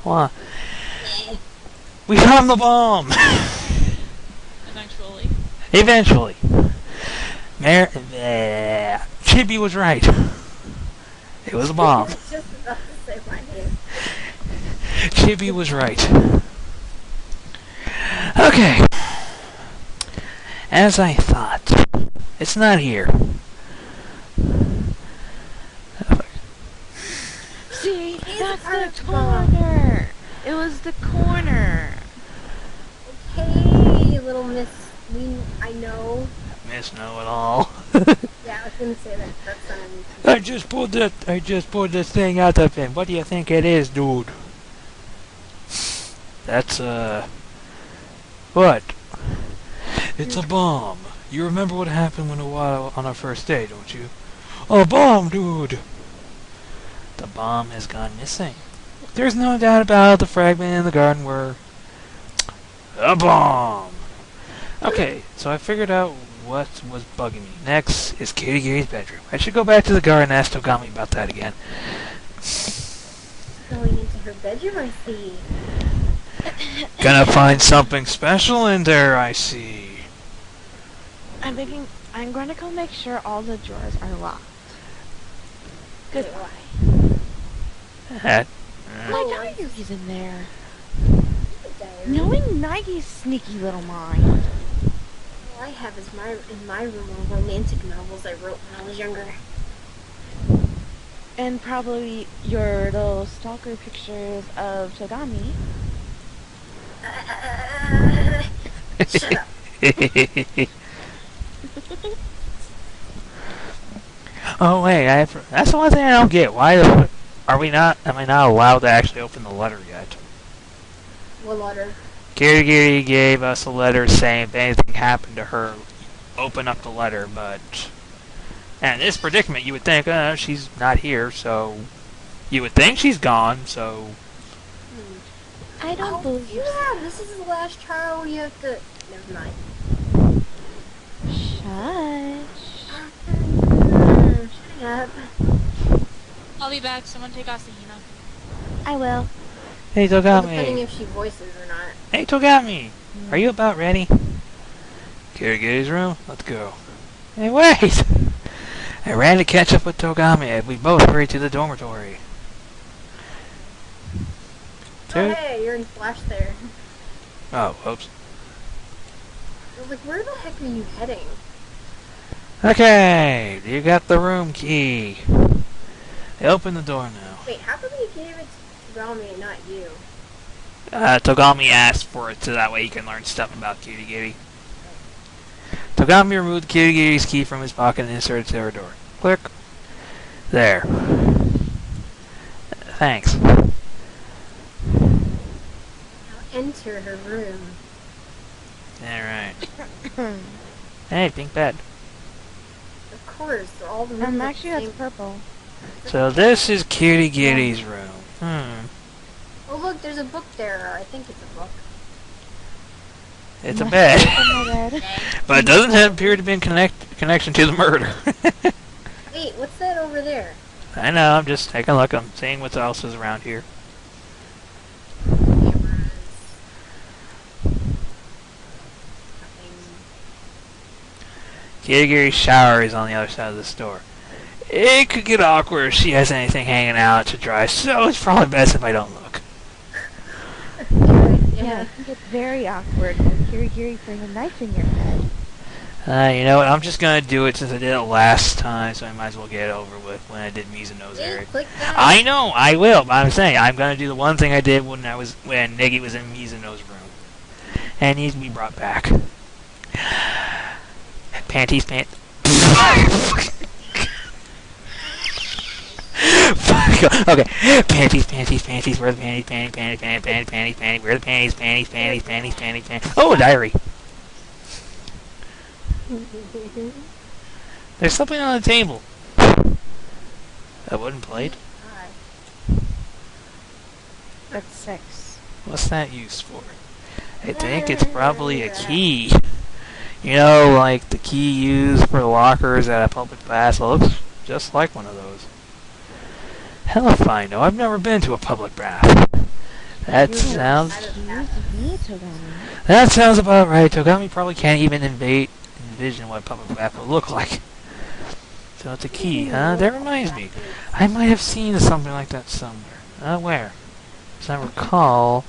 Well, we found the bomb! Eventually. Eventually. Chibi was right. It was a bomb. I was just about to say my name. Chibi was right. Okay. As I thought. It's not here. See, that's the corner. It was the corner. Okay, little miss. I know. Miss Know-It-All. Yeah, I was gonna say that. That's something. I just pulled this thing out of him. What do you think it is, dude? That's what? It's a bomb. You remember what happened on our first day, don't you? A bomb, dude. The bomb has gone missing. There's no doubt about it. The fragment in the garden were a bomb. Okay, so I figured out what was bugging me. Next is Kirigiri's bedroom. I should go back to the garden and ask Togami about that again. Going into her bedroom, I see. Gonna find something special in there, I see. I'm thinking I'm going to go make sure all the drawers are locked. Goodbye. That. My diary's in there. Diary. Knowing Nike's sneaky little mind. All I have is in my room are romantic novels I wrote when I was younger. And probably your little stalker pictures of Togami. Shut up. Oh wait, that's the one thing I don't get. Why am I not allowed to actually open the letter yet? What letter? Kirigiri gave us a letter saying if anything happened to her, open up the letter, but and in this predicament you would think, she's not here, so you would think she's gone, so I don't believe yeah, this is the last trial where you have to... Never mind. Shush. Shut up. I'll be back. Someone take Asahina. I will. Hey Depending Togami. if she voices or not. Hey Togami. Are you about ready? Kirigiri's room? Let's go. Hey wait! I ran to catch up with Togami and we both hurried to the dormitory. Oh hey, you're in Flash there. Oh, oops. I was like, where the heck are you heading? Okay, you got the room key. Open the door now. Wait, how come you gave it to Rami and not you? Togami asked for it so that way he can learn stuff about Kirigiri. Togami removed Kirigiri's key from his pocket and inserted it to her door. Click. There. Thanks. Now enter her room. Alright. Hey, pink bed. Of course, they're all the rooms. Actually, that's purple. So this is Kirigiri's room. Oh look, there's a book there. I think it's a book. It's a bed. My bed. But it doesn't appear to be in connection to the murder. Wait, what's that over there? I know, I'm just taking a look. I'm seeing what else is around here. Cameras. Nothing. Kirigiri's shower is on the other side of the store. It could get awkward if she has anything hanging out to dry, so it's probably best if I don't look. Yeah, it can get very awkward when Kirigiri throws a knife in your head. You know what? I'm just gonna do it since I did it last time, so I might as well get it over with when I did Mizuno's area. Click that. I know, I will, but I'm saying I'm gonna do the one thing I did when Negi was in Mizuno's room. And needs to be brought back. Panties, pant. Okay, panties, where are the panties, panties, where are the panties, panties. Oh, a diary. There's something on the table. A wooden plate? That's 6. What's that used for? I think it's probably a key. You know, like the key used for lockers at a public bath. It looks just like one of those. Hell if I know. I've never been to a public bath. That sounds... Excuse me, Togami. That sounds about right. Togami probably can't even envision what public bath would look like. So it's a key, huh? That reminds me. I might have seen something like that somewhere. Where? As I recall...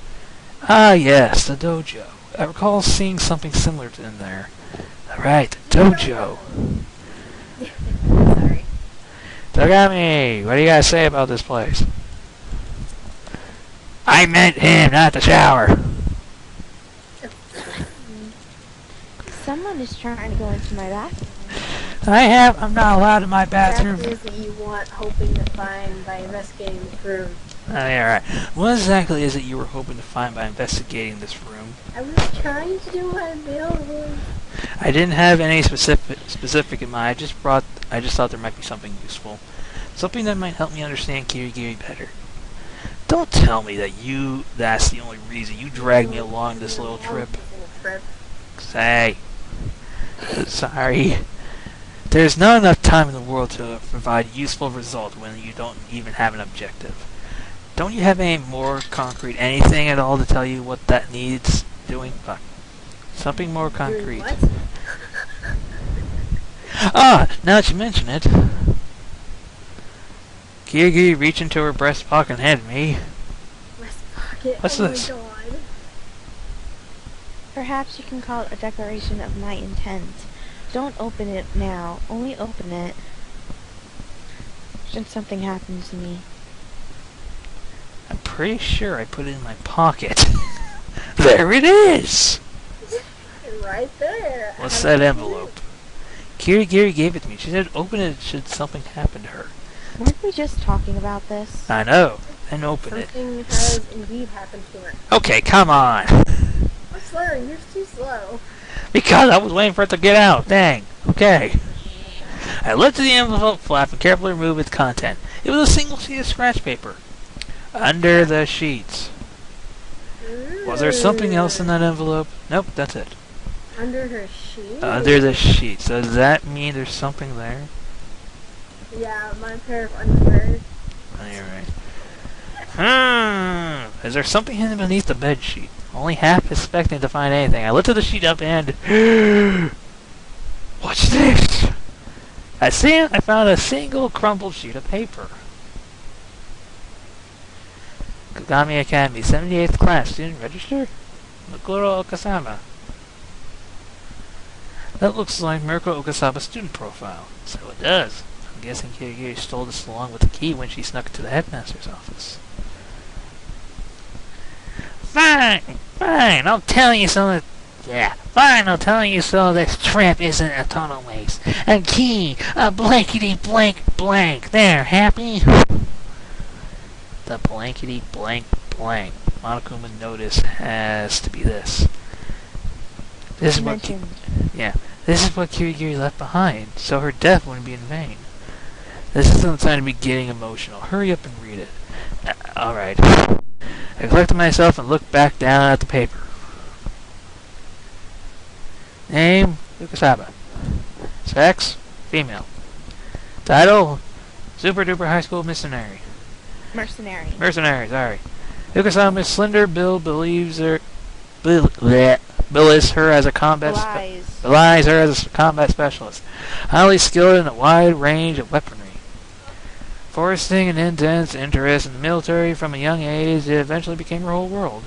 Ah, yes, the dojo. I recall seeing something similar to in there. Right, the dojo. Sorry. Togami, what do you guys say about this place? I meant him, not the shower. Someone is trying to go into my bathroom. I'm not allowed in my bathroom. What is it you want, hoping to find by investigating this room? Yeah, right. What exactly is it you were hoping to find by investigating this room? I was trying to do my ability. I didn't have any specific in mind. I just thought there might be something useful. Something that might help me understand kirigiri better. Don't tell me that's the only reason you dragged me along this little trip. Say. Sorry. There's not enough time in the world to provide useful results when you don't even have an objective. Don't you have any more concrete anything at all to tell you what that needs doing? Something more concrete. What? Now that you mention it. Kirigiri reached into her breast pocket and handed me. Breast pocket? What's this? My God. Perhaps you can call it a declaration of my intent. Don't open it now. Only open it should something happen to me. I'm pretty sure I put it in my pocket. There it is! Right there. What's that envelope? Kirigiri gave it to me. She said open it should something happen to her. Weren't we just talking about this? I know. Then open it. Something has indeed happened to her. Okay, come on. I'm slurring. You're too slow. Because I was waiting for it to get out. Dang. Okay. I lifted the envelope flap and carefully removed its content. It was a single sheet of scratch paper. Under the sheets. Was there something else in that envelope? Nope, that's it. Under her sheet? Under the sheet. So does that mean there's something there? Yeah, my pair of underwear. Oh, you're right. Is there something hidden beneath the bed sheet? Only half expecting to find anything. I lifted the sheet up and... What's this? I found a single crumpled sheet of paper. Kagami Academy, 78th class, student register? Mikuro Okasama. That looks like Mirko Okasaba's student profile. So it does. I'm guessing Kirigiri stole this along with the key when she snuck into the headmaster's office. Fine, I'll tell you so I'll tell you so this trip isn't a total waste. A key, a blankety blank blank. There, happy? The blankety blank blank. Monokuma notice has to be this. This is what Kirigiri left behind, so her death wouldn't be in vain. This isn't the time to be getting emotional. Hurry up and read it. Alright. I collected myself and looked back down at the paper. Name, Ukasaba. Sex, female. Title, Super Duper High School Mercenary. Mercenary, sorry. Ukasaba is slender. Bill believes her... Billies her as a combat specialist. Highly skilled in a wide range of weaponry. Foresting an intense interest in the military from a young age, it eventually became her whole world.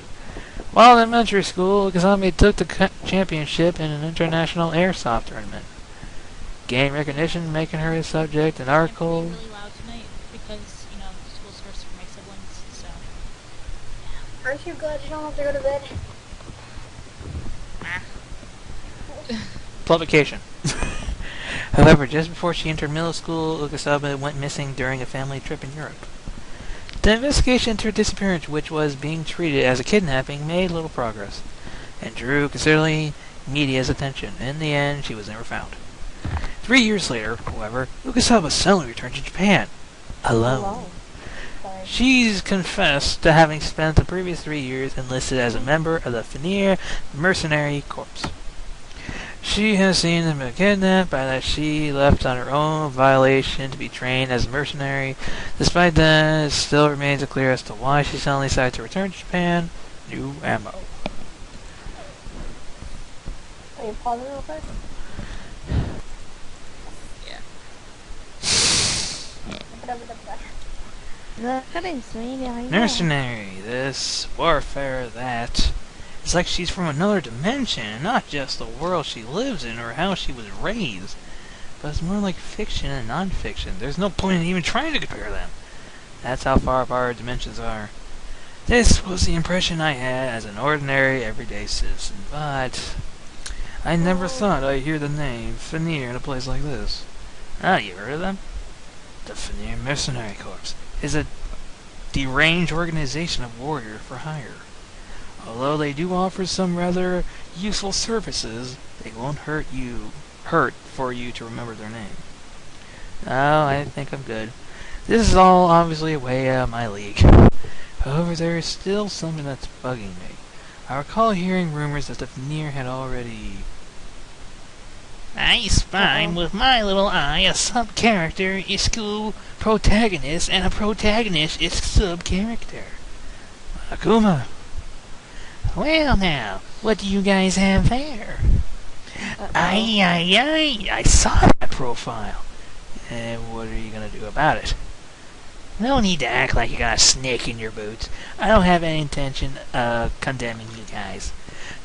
While in elementary school, Kazami took the championship in an international airsoft tournament. Gained recognition, making her a subject in article. I'm really loud tonight because, the school starts for my siblings, so... Aren't you glad you don't have to go to bed? Publication. However, just before she entered middle school, Ukasaba went missing during a family trip in Europe. The investigation into her disappearance, which was being treated as a kidnapping, made little progress, and drew considerably media's attention. In the end, she was never found. 3 years later, however, Ukasaba suddenly returned to Japan. Alone. She's confessed to having spent the previous 3 years enlisted as a member of the Finir Mercenary Corps. She has seen them been kidnapped, by that she left on her own violation to be trained as a mercenary. Despite that, it still remains unclear as to why she suddenly decided to return to Japan. New ammo. Are you pausing real quick? Mercenary, this, warfare, that. It's like she's from another dimension, not just the world she lives in or how she was raised. But it's more like fiction and non-fiction. There's no point in even trying to compare them. That's how far apart our dimensions are. This was the impression I had as an ordinary, everyday citizen, but I never thought I'd hear the name Fenrir in a place like this. Ah, you heard of them? The Fenrir Mercenary Corps is a deranged organization of warrior for hire. Although they do offer some rather useful services, they won't hurt for you to remember their name. Oh, I think I'm good. This is all obviously way out of my league. However, there is still something that's bugging me. I recall hearing rumors that the Fenrir had already... I spy with my little eye a sub-character is school protagonist, and a protagonist is sub-character. Akuma. Well now, what do you guys have there? I saw that profile. And what are you gonna do about it? No need to act like you got a snake in your boots. I don't have any intention of condemning you guys.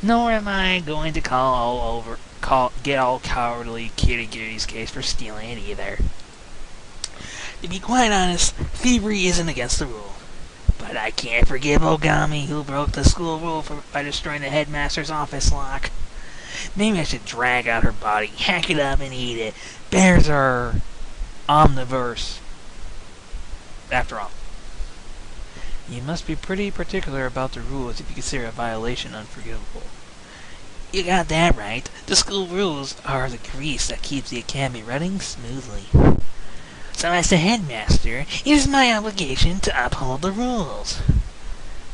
Nor am I going to get all cowardly Kirigiri's case for stealing it either. To be quite honest, thievery isn't against the rule. But I can't forgive Ogami, who broke the school rule by destroying the headmaster's office lock. Maybe I should drag out her body, hack it up, and eat it. Bears are omnivores. After all. You must be pretty particular about the rules if you consider a violation unforgivable. You got that right. The school rules are the grease that keeps the academy running smoothly. So as the headmaster, it is my obligation to uphold the rules.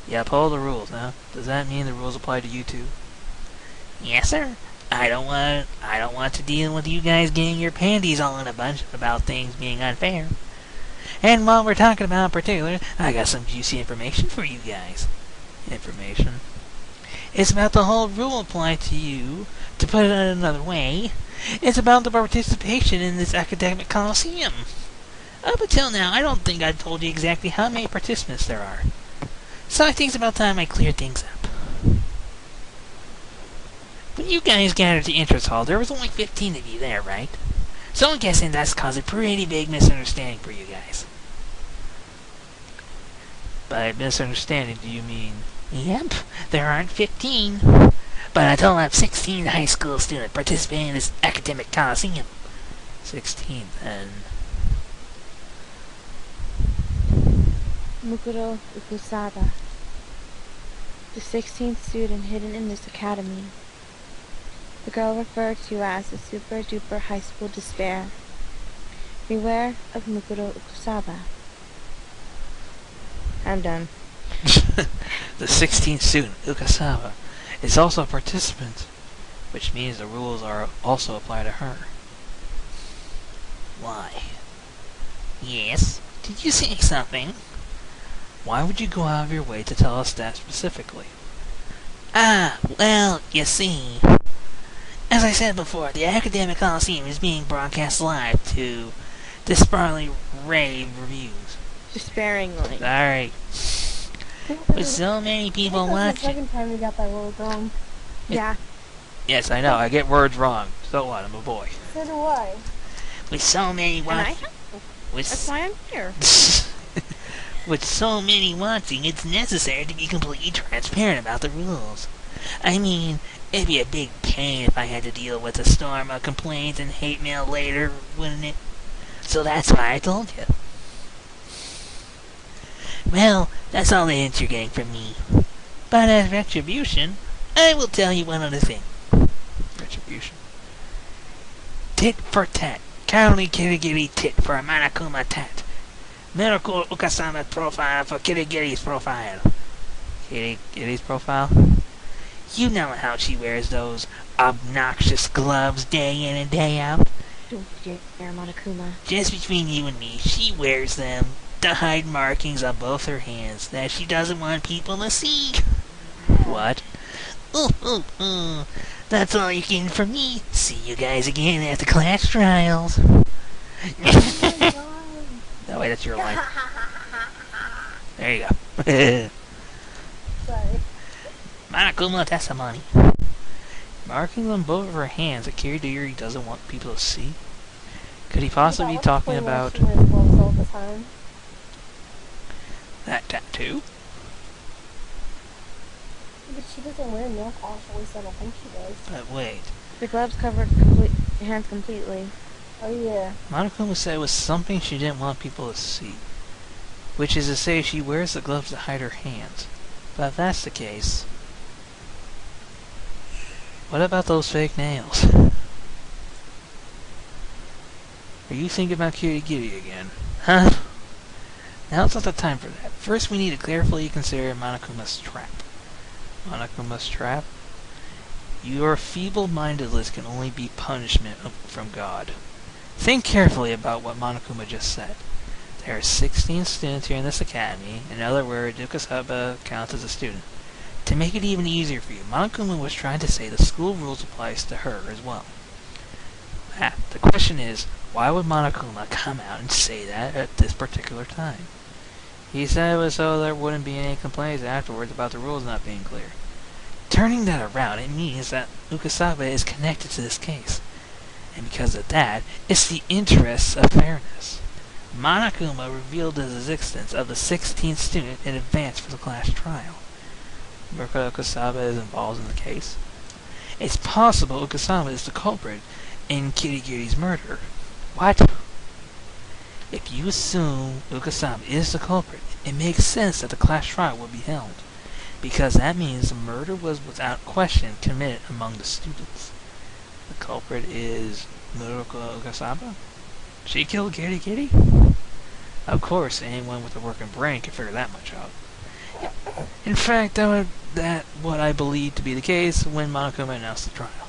You uphold the rules, now. Does that mean the rules apply to you too? Yes, sir. I don't want to deal with you guys getting your panties all in a bunch about things being unfair. And while we're talking about particulars, I got some juicy information for you guys. Information? It's about the whole rule applied to you. To put it another way, it's about the participation in this academic coliseum. Up until now, I don't think I've told you exactly how many participants there are. So I think it's about time I clear things up. When you guys gathered at the entrance hall, there was only 15 of you there, right? So I'm guessing that's caused a pretty big misunderstanding for you guys. By misunderstanding, do you mean... Yep, there aren't 15. But I told I'm 16 high school students participating in this academic coliseum. 16, then... Mukuro Ukusaba, the 16th student hidden in this academy. The girl referred to as the super-duper high school despair. Beware of Mukuro Ukusaba. I'm done. The 16th student, Ukasawa, is also a participant, which means the rules are also apply to her. Why? Yes? Did you say something? Why would you go out of your way to tell us that specifically? Ah, well, you see... As I said before, the Academic Coliseum is being broadcast live to disparately rave reviews. Despairingly. Sorry. With so many people watching... The second time we got that word wrong. Yeah. Yes, I know, I get words wrong. So what, I'm a boy. So do I. With so many watching... That's why I'm here. With so many watching, it's necessary to be completely transparent about the rules. I mean, it'd be a big pain if I had to deal with a storm of complaints and hate mail later, wouldn't it? So that's why I told you. Well, that's all the hints you're getting from me. But as retribution, I will tell you one other thing. Retribution. Tit for tat. Cowardly Kirigiri tit for a Manakuma tat. Miracle Ukasama profile for Kirigiri's profile. Kirigiri's profile? You know how she wears those obnoxious gloves day in and day out. Don't dare, Monokuma. Just between you and me, she wears them to hide markings on both her hands that she doesn't want people to see. What? Ooh. That's all you're getting from me. See you guys again at the class trials. No, wait, that's your line. There you go. Sorry. Monokuma testimony. Markings on both of her hands that Kirigiri doesn't want people to see? Could he possibly be talking about She wears gloves all the time. that tattoo? But she doesn't wear nail polish, at least I don't think she does. But wait, The gloves covered your hands completely. Oh yeah. Monokuma said it was something she didn't want people to see. Which is to say she wears the gloves to hide her hands. But if that's the case, what about those fake nails? Are you thinking about kirigiri again? Huh? Now it's not the time for that. First we need to carefully consider Monokuma's trap. Monokuma's trap? Your feeble-mindedness can only be punishment from God. Think carefully about what Monokuma just said. There are 16 students here in this academy. In other words, Ukasaba counts as a student. To make it even easier for you, Monokuma was trying to say the school rules applies to her as well. The question is, why would Monokuma come out and say that at this particular time? He said it was so there wouldn't be any complaints afterwards about the rules not being clear. Turning that around, it means that Ukasaba is connected to this case. And because of that, it's the interests of fairness. Monokuma revealed the existence of the 16th student in advance for the class trial. Murka Ukasaba is involved in the case. It's possible Ukasaba is the culprit in Kirigiri's murder. What? If you assume Ukasaba is the culprit, it makes sense that the class trial will be held, because that means the murder was without question committed among the students. The culprit is Murka Ukasaba? She killed Kirigiri? Of course, anyone with a working brain can figure that much out. In fact, that what I believe to be the case when Monokuma announced the trial.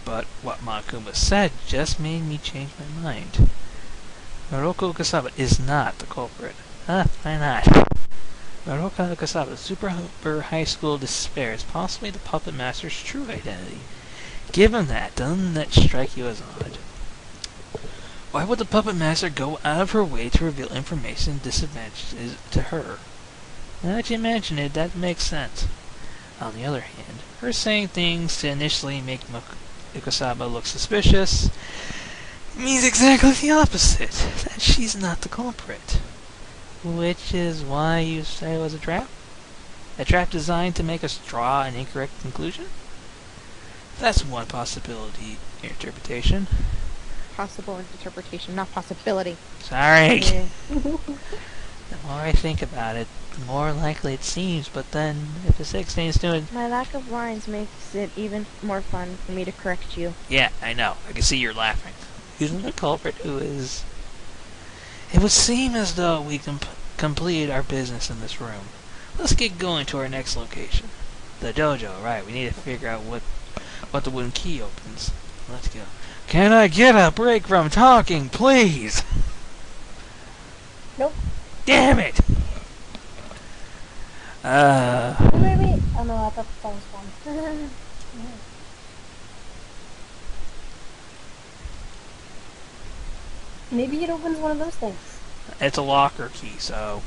But what Monokuma said just made me change my mind. Murka Ukasaba is not the culprit. Why not? Murka Ukasaba's super high school despair is possibly the puppet master's true identity. Given that, doesn't that strike you as odd? Why would the puppet master go out of her way to reveal information disadvantageous to her? Now that you mention it, that makes sense. On the other hand, her saying things to initially make Ukasaba look suspicious means exactly the opposite, that she's not the culprit. Which is why you say it was a trap? A trap designed to make us draw an incorrect conclusion? That's one possibility interpretation. Possible interpretation, not possibility. Sorry! Yeah. The more I think about it, the more likely it seems, but then, if the 16th student... My lack of lines makes it even more fun for me to correct you. Yeah, I know. I can see you're laughing. Isn't the culprit who is... It would seem as though we completed our business in this room. Let's get going to our next location. The dojo, right. We need to figure out what the wooden key opens. Let's go. Can I get a break from talking, please? Nope. Damn it! Wait. Oh no, I thought that was one. Maybe it opens one of those things. It's a locker key, so...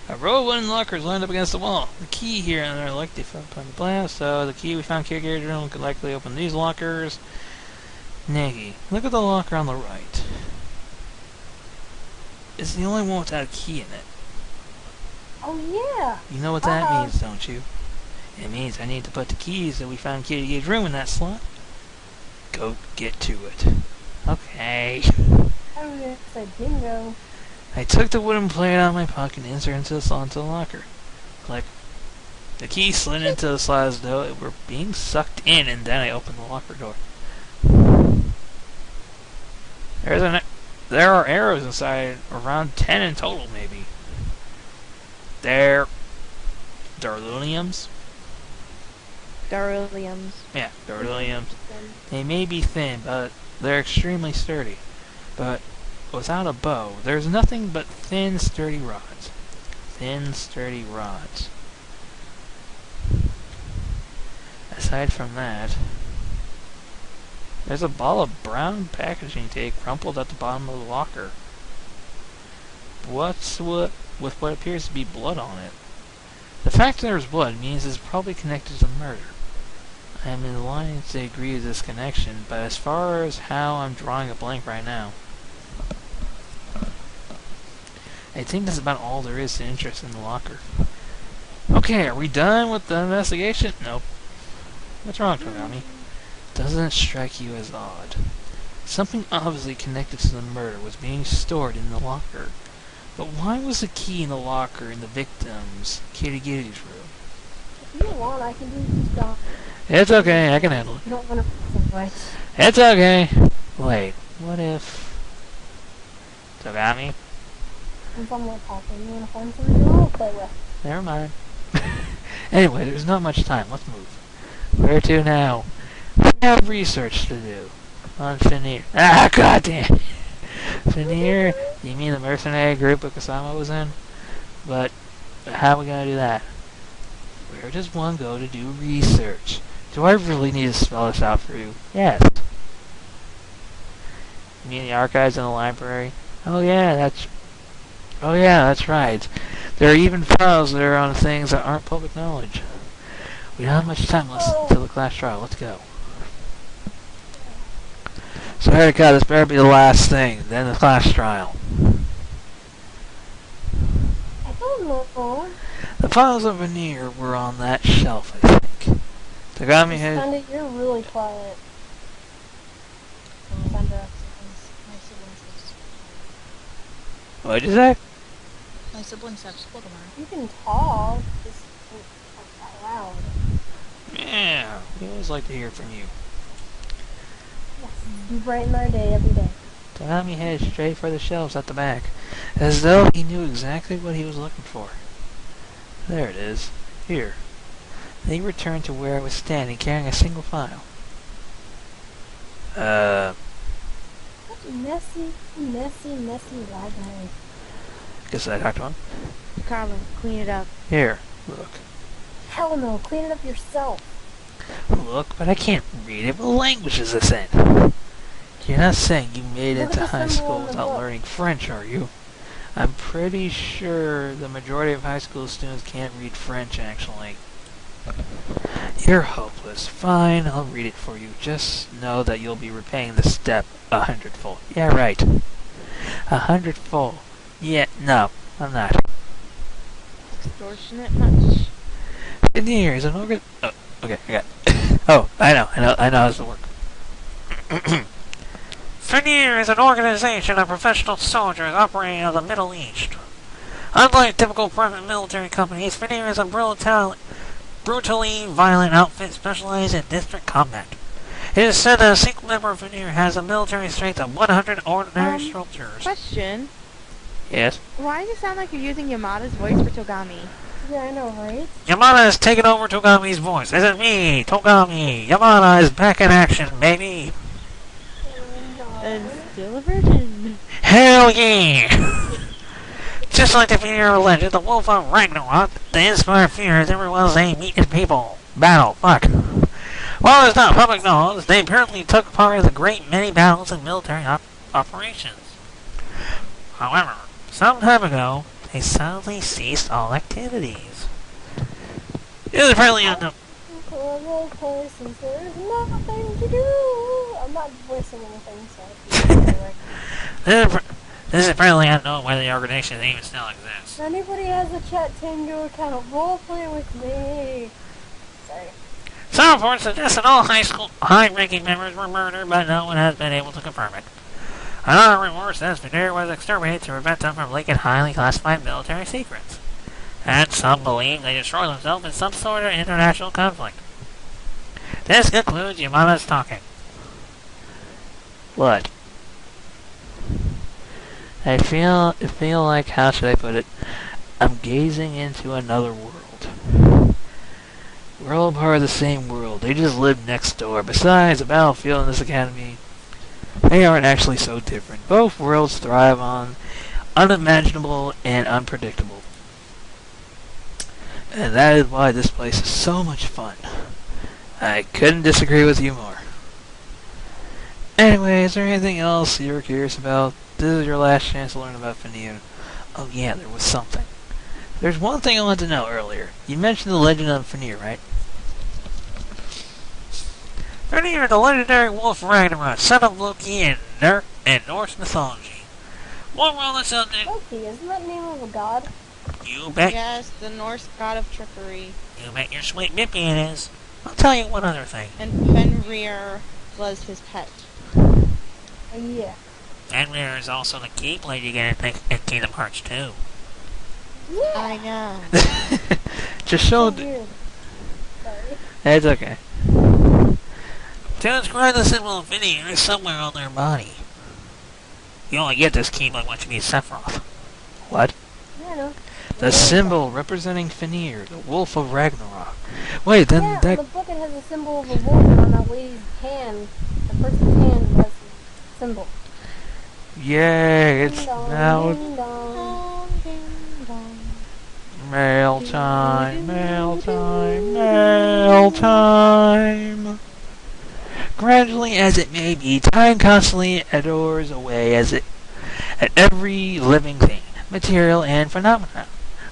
A row of wooden lockers lined up against the wall. The key here and there are likely found upon the blast, so the key we found Kirigiri's room could likely open these lockers. Negi, look at the locker on the right. It's the only one without a key in it. Oh yeah! You know what that means, don't you? It means I need to put the keys that we found in Kirigiri's room in that slot. Go get to it. Okay. I was gonna say bingo. I took the wooden plate out of my pocket and inserted into the slot into the locker. Click. The key slid into the slot as though it were being sucked in, and then I opened the locker door. There are arrows inside, around 10 in total, maybe. There Darluliums? Dariliums. Yeah, Darluliums. They may be thin, but they're extremely sturdy. But without a bow, there's nothing but thin, sturdy rods. Thin, sturdy rods. Aside from that, there's a ball of brown packaging tape crumpled at the bottom of the locker. With what appears to be blood on it. The fact that there's blood means it's probably connected to the murder. I am inclined to agree with this connection, but as far as how, I'm drawing a blank right now. I think that's about all there is to interest in the locker. Okay, are we done with the investigation? Nope. What's wrong, Togami? Doesn't it strike you as odd? Something obviously connected to the murder was being stored in the locker. But why was the key in the locker in the victim's kirigiri's room? If you want, I can do this job. It's okay, I can handle it. You don't want to anyway. It's okay. Wait, what if... Togami? If I'm like Papa, you want to find something you want to play with? Never mind. Anyway, there's not much time. Let's move. Where to now? We have research to do. On Finir. Ah, goddamn! Finir? You mean the mercenary group Okasama was in? But how are we gonna do that? Where does one go to do research? Do I really need to spell this out for you? Yes. You mean the archives in the library? Oh yeah, that's right. There are even files that are on things that aren't public knowledge. We don't have much time until the class trial. Let's go. So Erika, this better be the last thing, then the class trial. I don't know. The files of veneer were on that shelf, I think. Togami had... Sunday, you're really quiet. Well, my siblings have What'd you say? my siblings have split them. You can talk, just not that loud. Yeah, we always like to hear from you. Yes, you brighten our day every day. Togami headed straight for the shelves at the back, as though he knew exactly what he was looking for. There it is. Here. Then he returned to where I was standing, carrying a single file. Messy library. Guess I talked to him. Carla, clean it up. Here, look. Hell no, clean it up yourself. Look, but I can't read it. What language is this in? You're not saying you made it Look to at the high symbol school on the without book. learning French, are you? I'm pretty sure the majority of high school students can't read French, actually. You're hopeless. Fine, I'll read it for you. Just know that you'll be repaying the step 100-fold. Yeah, right. 100-fold. Yeah, no, I'm not. Extortionate much? Veneer is an organ... Oh, okay, I got it. Oh, I know how this will work. Veneer is an organization of professional soldiers operating in the Middle East. Unlike typical private military companies, Veneer is a brutally violent outfit specialized in district combat. It is said that a single member of Veneer has a military strength of 100 ordinary soldiers. Question. Yes? Why does it sound like you're using Yamada's voice for Togami? Yeah, I know, right? Yamada has taken over Togami's voice. Is it me, Togami? Yamada is back in action, baby. And still a virgin. Hell yeah! Just like the Veneer legend, the Wolf of Ragnarok, the inspire fear as everyone they meet in people. Battle, fuck. While it's not public knowledge, they apparently took part in a great many battles and military operations. However, some time ago, they suddenly ceased all activities. It is apparently unknown. Since there's nothing to do. I'm not voicing anything, so anyway. This is apparently unknown whether the organization even still exists. If anybody has a Chat Tango account, roleplay with me. Sorry. Some reports suggest that all high-ranking members were murdered, but no one has been able to confirm it. Another report says Veneer was exterminated to prevent them from leaking highly classified military secrets. And some believe they destroyed themselves in some sort of international conflict. This concludes Yamada's talking. What? I feel like, how should I put it? I'm gazing into another world. We're all part of the same world. They just live next door. Besides, the battlefield and this academy, they aren't actually so different. Both worlds thrive on unimaginable and unpredictable. And that is why this place is so much fun. I couldn't disagree with you more. Anyway, is there anything else you were curious about? This is your last chance to learn about Fenrir. Oh yeah, there was something. There's one thing I wanted to know earlier. You mentioned the legend of Fenrir, right? Fenrir, the legendary wolf Ragnarok, son of Loki in Norse mythology. What world is out there? Loki, isn't that the name of a god? You bet. Yes, the Norse god of trickery. You bet your sweet nippy it is. I'll tell you one other thing. And Fenrir was his pet. Yeah. Fenrir is also the keyblade you get in Kingdom Hearts 2. Yeah. I know. Just So showed. weird. Sorry. It's okay. To describe the symbol of Fenrir is somewhere on their body. You only get this keyblade once you meet Sephiroth. What? I know. The symbol representing Fenrir, the wolf of Ragnarok. Wait, then Yeah, that. on the book it has a symbol of a wolf, and on that lady's hand, the person's hand has a symbol. Yay, it's Ding dong, now ding dong. Ding dong. mail time, mail time, mail time. Gradually as it may be, time constantly adores away at every living thing, material, and phenomenon.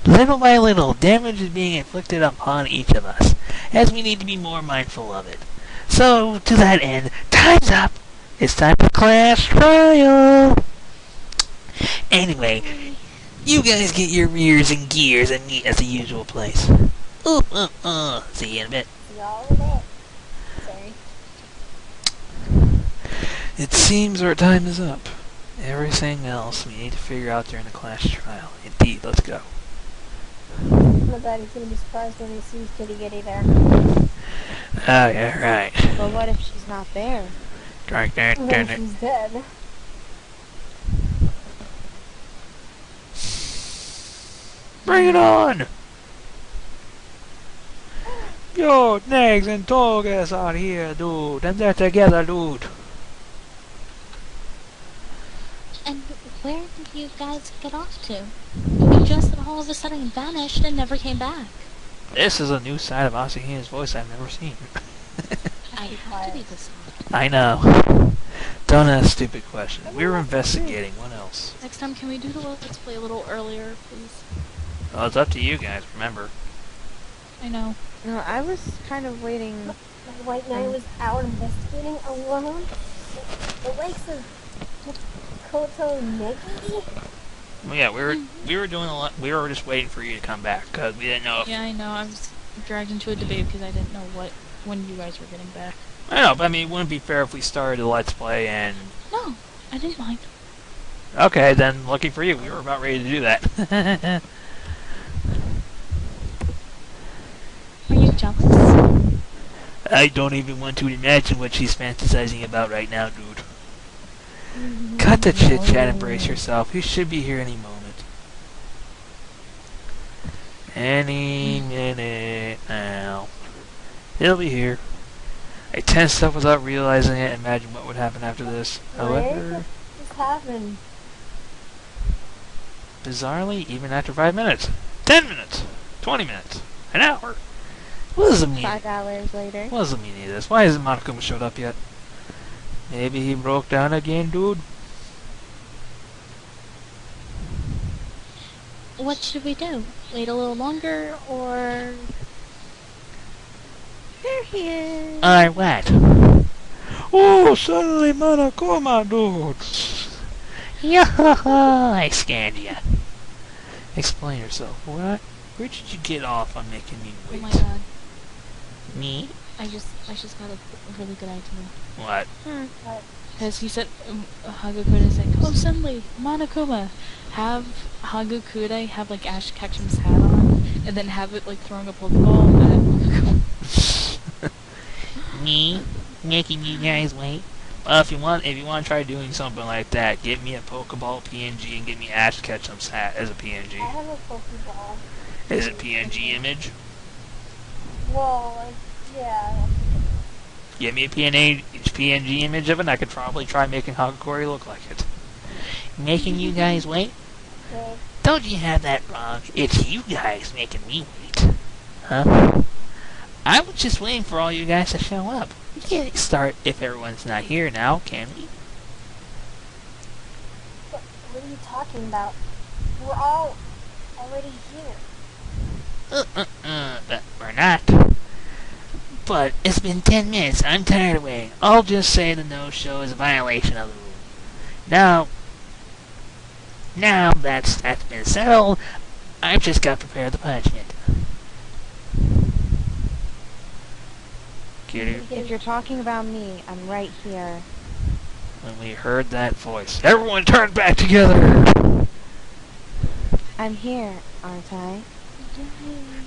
Little by little, damage is being inflicted upon each of us, as we need to be more mindful of it. So, to that end, time's up! It's time for class trial! Anyway, you guys get your rears and gears and meet at the usual place. See you in a bit. Y'all are back. Sorry. It seems our time is up. Everything else we need to figure out during the class trial. Indeed, let's go. Not that he's gonna be surprised when he sees Kirigiri there. Oh, yeah, right. But what if she's not there? Drink that, And damn then it. she's dead. Bring it on! Yo, Nags and Togas are here, dude. And they're together, dude. And where did you guys get off to? You just all of a sudden vanished and never came back. This is a new side of Asahina's voice I've never seen. I have to be this off. I know. Don't ask stupid questions. We were investigating. What else? Next time, can we do the Let's Play a little earlier, please? Well, it's up to you guys, remember. I know. No, I was kind of waiting. The White Knight was out investigating alone. The likes of Koto Negi? Well, yeah, we were doing a lot. We were just waiting for you to come back because we didn't know if. Yeah, I know. I was dragged into a debate because I didn't know when you guys were getting back. I know, but I mean, it wouldn't be fair if we started the Let's Play and. No, I didn't mind. Okay, then lucky for you, we were about ready to do that. Are you jealous? I don't even want to imagine what she's fantasizing about right now, dude. Cut the chit chat and brace yourself. He should be here any moment. Any minute now. He'll be here. I tensed up without realizing it. Imagine what would happen after this. However, What just happened? bizarrely, even after 5 minutes, 10 minutes, 20 minutes, an hour. What does it mean? 5 hours later. What does the meaning of this? Why hasn't Monokuma showed up yet? Maybe he broke down again, dude? What should we do? Wait a little longer, or... There he is. What? Oh, suddenly Monokuma, dude! Yo-ho-ho, I scanned ya. Explain yourself. What? Where did you get off on making me Oh wait? my god. Me? I just got a really good idea. What? Because he said, Hagakure said, oh, suddenly, Monokuma, have Hagakure have, like, Ash Ketchum's hat on, and then have it, like, throwing a Pokeball at Monokuma. Me? Making you guys wait? Well, if you want to try doing something like that, get me a Pokeball PNG and get me Ash Ketchum's hat as a I PNG. have a Pokeball. Is it PNG image? Well, like, yeah. Give me a PNG image of it, and I could probably try making Hagakure look like it. Making you guys wait? Okay. Don't you have that wrong? It's you guys making me wait. Huh? I was just waiting for all you guys to show up. We can't start if everyone's not here now, can we? What are you talking about? We're all already here. But we're not. But it's been 10 minutes. I'm tired of waiting. I'll just say the no-show is a violation of the rule. Now that's been settled, I've just got to prepare the punishment. If you're talking about me, I'm right here. When we heard that voice, everyone turned back together. I'm here, aren't I?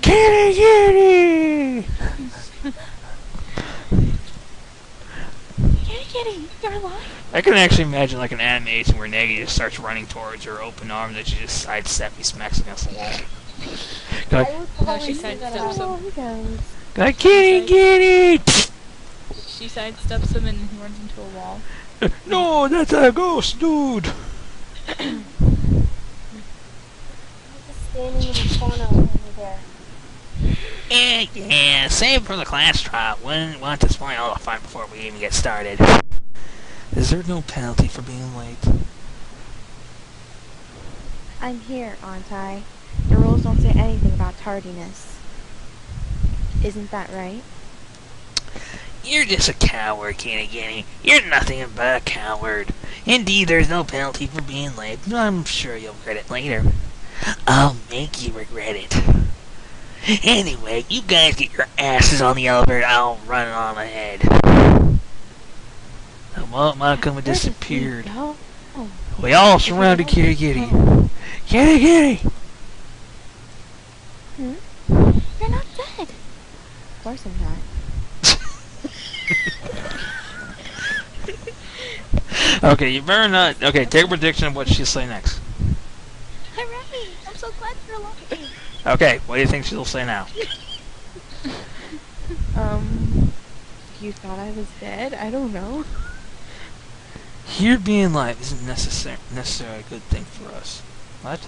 Kirigiri! Kitty, you're alive. I can actually imagine like an animation where Negi just starts running towards her open arm that she just sidestep, he smacks against the wall. Go I would No, probably she do that sidesteps out. him. He goes. like, Kirigiri! She sidesteps him and he runs into a wall. No, that's a ghost, dude! I'm just standing in the corner over there. Yeah, save for the class trial. Wouldn't want to spoil all the fun before we even get started. Is there no penalty for being late? I'm here, aren't I? The rules don't say anything about tardiness. Isn't that right? You're just a coward, Kirigiri. You're nothing but a coward. Indeed, there's no penalty for being late, but I'm sure you'll regret it later. I'll make you regret it. Anyway, you guys get your asses on the elevator, I'll run on ahead. Well, Monokuma disappeared. Oh, We all surrounded Kirigiri. Kirigiri! you're not dead. Of course I'm not. Okay, you better not. Okay, take a prediction of what she'll say next. Hooray! I'm so glad you're alive. Okay, what do you think she'll say now? You thought I was dead? I don't know. Here being alive isn't necessarily a good thing for us. What?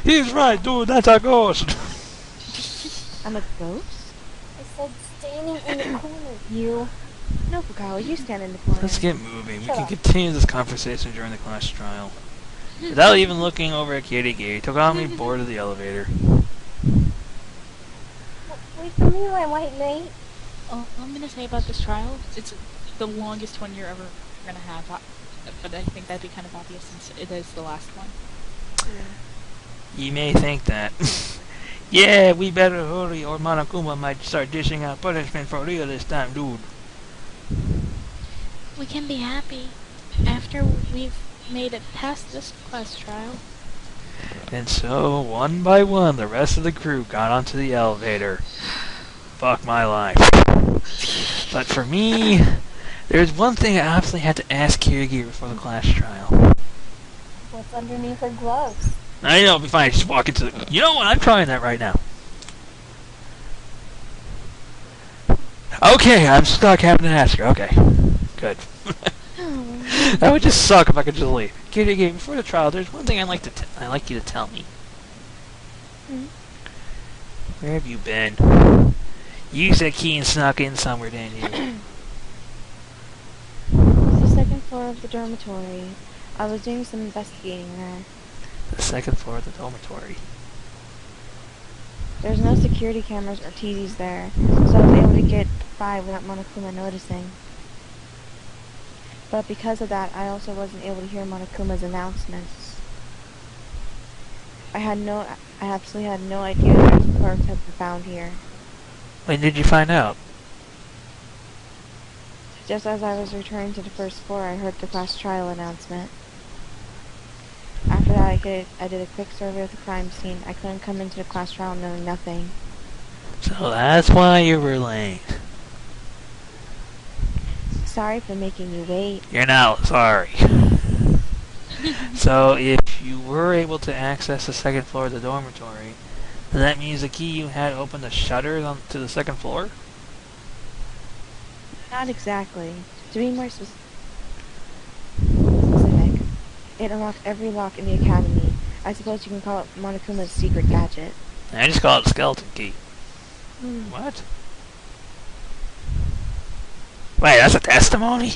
He's right, dude, that's a ghost! I'm a ghost? I said standing in the corner, you. No, Fukawa, you stand in the corner. Let's get moving. We Shut can up. continue this conversation during the class trial. Without even looking over at Kirigiri, Togami boarded the elevator. Wait for me, my white knight. All I'm gonna say about this trial, it's the longest one you're ever gonna have, but I think that'd be kind of obvious since it is the last one. You may think that. Yeah, we better hurry or Monokuma might start dishing out punishment for real this time, dude. We can be happy after we've made it past this class trial. And so, one by one, the rest of the crew got onto the elevator. Fuck my life. But for me, there's one thing I absolutely had to ask Kirigiri before the class trial. What's underneath her gloves? I know, it'll be fine. Just walk into the... You know what? I'm trying that right now. Okay, I'm stuck having to ask her. Okay. Good. That would just suck if I could just leave. Kirigiri, before the trial, there's one thing I'd like you to tell me. Where have you been? You used that key and snuck in somewhere, didn't you? It's the second floor of the dormitory. I was doing some investigating there. The second floor of the dormitory. There's no security cameras or TVs there, so I was able to get by without Monokuma noticing. But because of that, I also wasn't able to hear Monokuma's announcements. I absolutely had no idea that the corpse had been found here. When did you find out? Just as I was returning to the first floor, I heard the class trial announcement. After that, I did a quick survey of the crime scene. I couldn't come into the class trial knowing nothing. So that's why you were late. Sorry for making you wait. You're not sorry. So if you were able to access the second floor of the dormitory, That means the key you had opened the shutters on to the second floor? Not exactly. To be more specific, it unlocked every lock in the academy. I suppose you can call it Monokuma's secret gadget. I just call it a skeleton key. What? Wait, that's a testimony?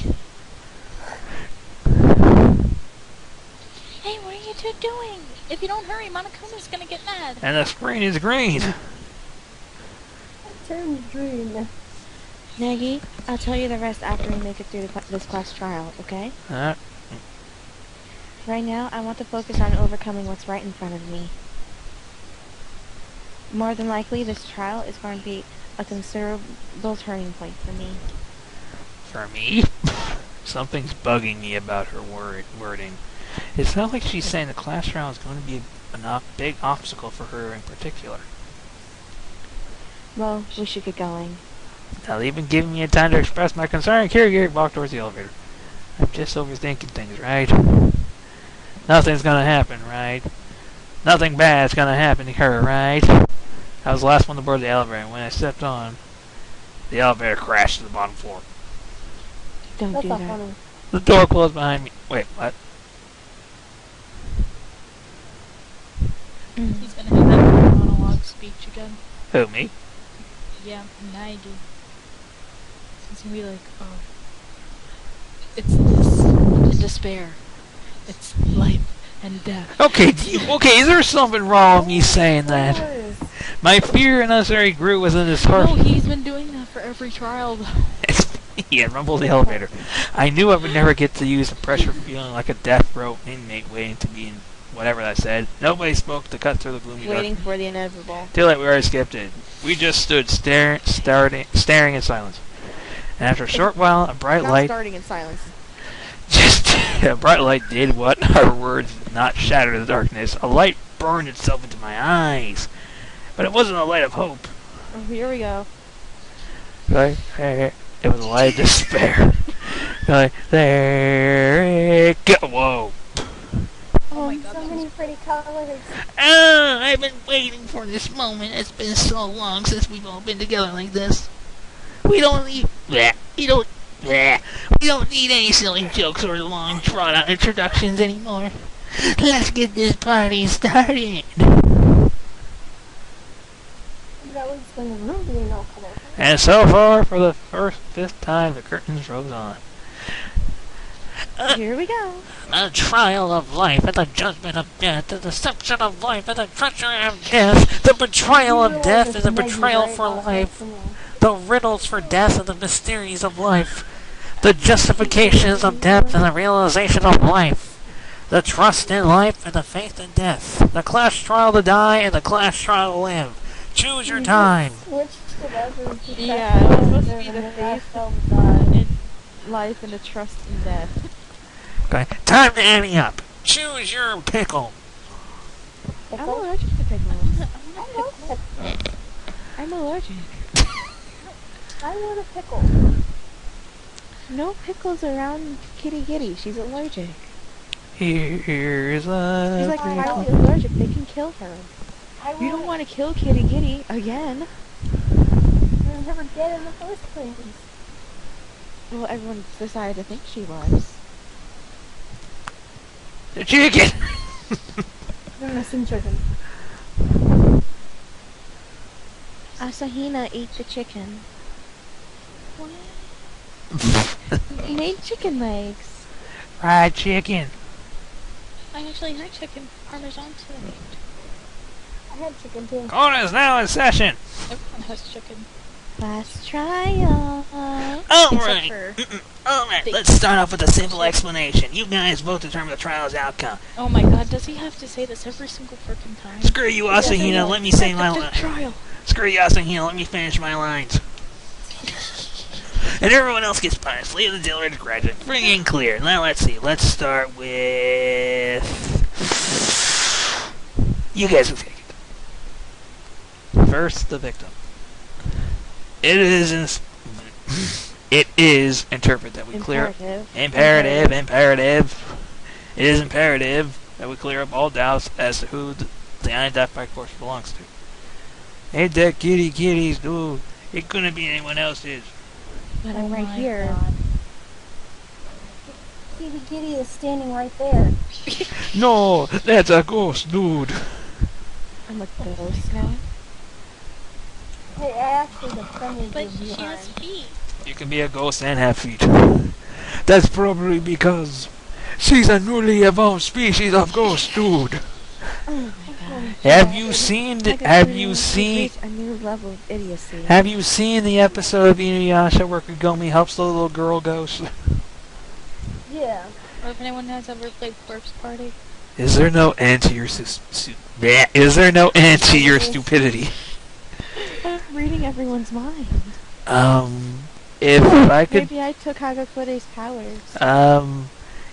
Hey, what are you two doing? If you don't hurry, Monokuma's gonna get mad. And the screen is green. It turned green. Negi, I'll tell you the rest after we make it through this class trial, okay? Right now, I want to focus on overcoming what's right in front of me. More than likely, this trial is going to be a considerable turning point for me. For me? Something's bugging me about her wording. It's not like she's saying the class trial is going to be a big obstacle for her in particular. Well, we should get going. Not even giving me a time to express my concern, Kirigiri walked towards the elevator. I'm just overthinking things, right? Nothing's gonna happen, right? Nothing bad's gonna happen to her, right? I was the last one to board the elevator, and when I stepped on, the elevator crashed to the bottom floor. Don't That's do not that. funny. The door closed behind me. Wait, what? He's gonna have that monologue speech again. Who, me? Yeah, Nagi. He's gonna be like, oh, it's this despair. It's life and death. Okay, is there something wrong with me saying that? Spoilers. My fear unnecessarily grew within this heart. No, he's been doing that for every trial, though. He had rumbled the elevator. I knew I would never get to use the pressure feeling like a death row inmate waiting to be in whatever that said. Nobody spoke to cut through the gloomy Waiting dark. for the inevitable. Too late, we already skipped it. We just stood staring in silence. And after a short while, a bright Not light... starting in silence. Just a bright light did what our words did not shatter the darkness. A light burned itself into my eyes. But it wasn't a light of hope. Oh, here we go. Right? It was a light of despair. Like, there it go. Whoa. Oh my god, So that many was... pretty colors. Oh, I've been waiting for this moment. It's been so long since we've all been together like this. We don't need any silly jokes or long drawn out introductions anymore. Let's get this party started. That was when really no color. And so far, for the fifth time, the curtains rose on. Here we go. The trial of life and the judgment of death, the deception of life and the treachery of death, the betrayal of death and the betrayal for life, the riddles for death and the mysteries of life, the justifications of death and the realization of life, the trust in life and the faith in death, the class trial to die and the class trial to live. Choose your time. Switched it over to Yeah, it was supposed to be and the then faith I felt bad. in life and the trust in death. Okay, time to ante up. Choose your pickle. I'm Pickle? allergic to pickles. I love pickle. I'm allergic. I want a pickle. No pickles around Kirigiri. She's allergic. Here's She's a like pickle. highly allergic. They can kill her. You don't want want to kill Kirigiri again. to never dead in the first place. Well, everyone decided to think she was. the chicken. They're missing chicken. Asahina ate the chicken. He made chicken legs. Fried chicken. I actually had chicken parmesan today. I had chicken too. Court is now in session. Everyone has chicken. Class trial. Alright. for Alright, let's start off with a simple explanation. You guys both determine the trial's outcome. Oh my god, does he have to say this every single freaking time? Screw you, Asahina, let me say my The line. trial. Screw you, Asahina, let me finish my lines. And everyone else gets punished. Leave the dealer to graduate. Free and clear. Now let's see. Let's start with... You guys will take it. First, the victim. It is interpret that we clear imperative. It is imperative that we clear up all doubts as to who the unidentified corpse belongs to. Ain't that Kitty's, dude? It couldn't be anyone else's. But Oh I'm right my here. God. Kitty is standing right there. No, that's a ghost, dude. I'm a ghost now. Hey, actually, the premise But is she behind. has feet. You can be a ghost and have feet. That's probably because she's a newly evolved species of ghost, dude. Oh my god. Have you seen the, have you You've seen reached a new level of idiocy. have you seen the episode of Inuyasha where Kagome helps the little girl ghost? Yeah. Or if anyone has ever played Corpse Party. Is there no end to your is there no end to your stupidity? I'm reading everyone's mind. If I could Maybe I took Hagakure's powers.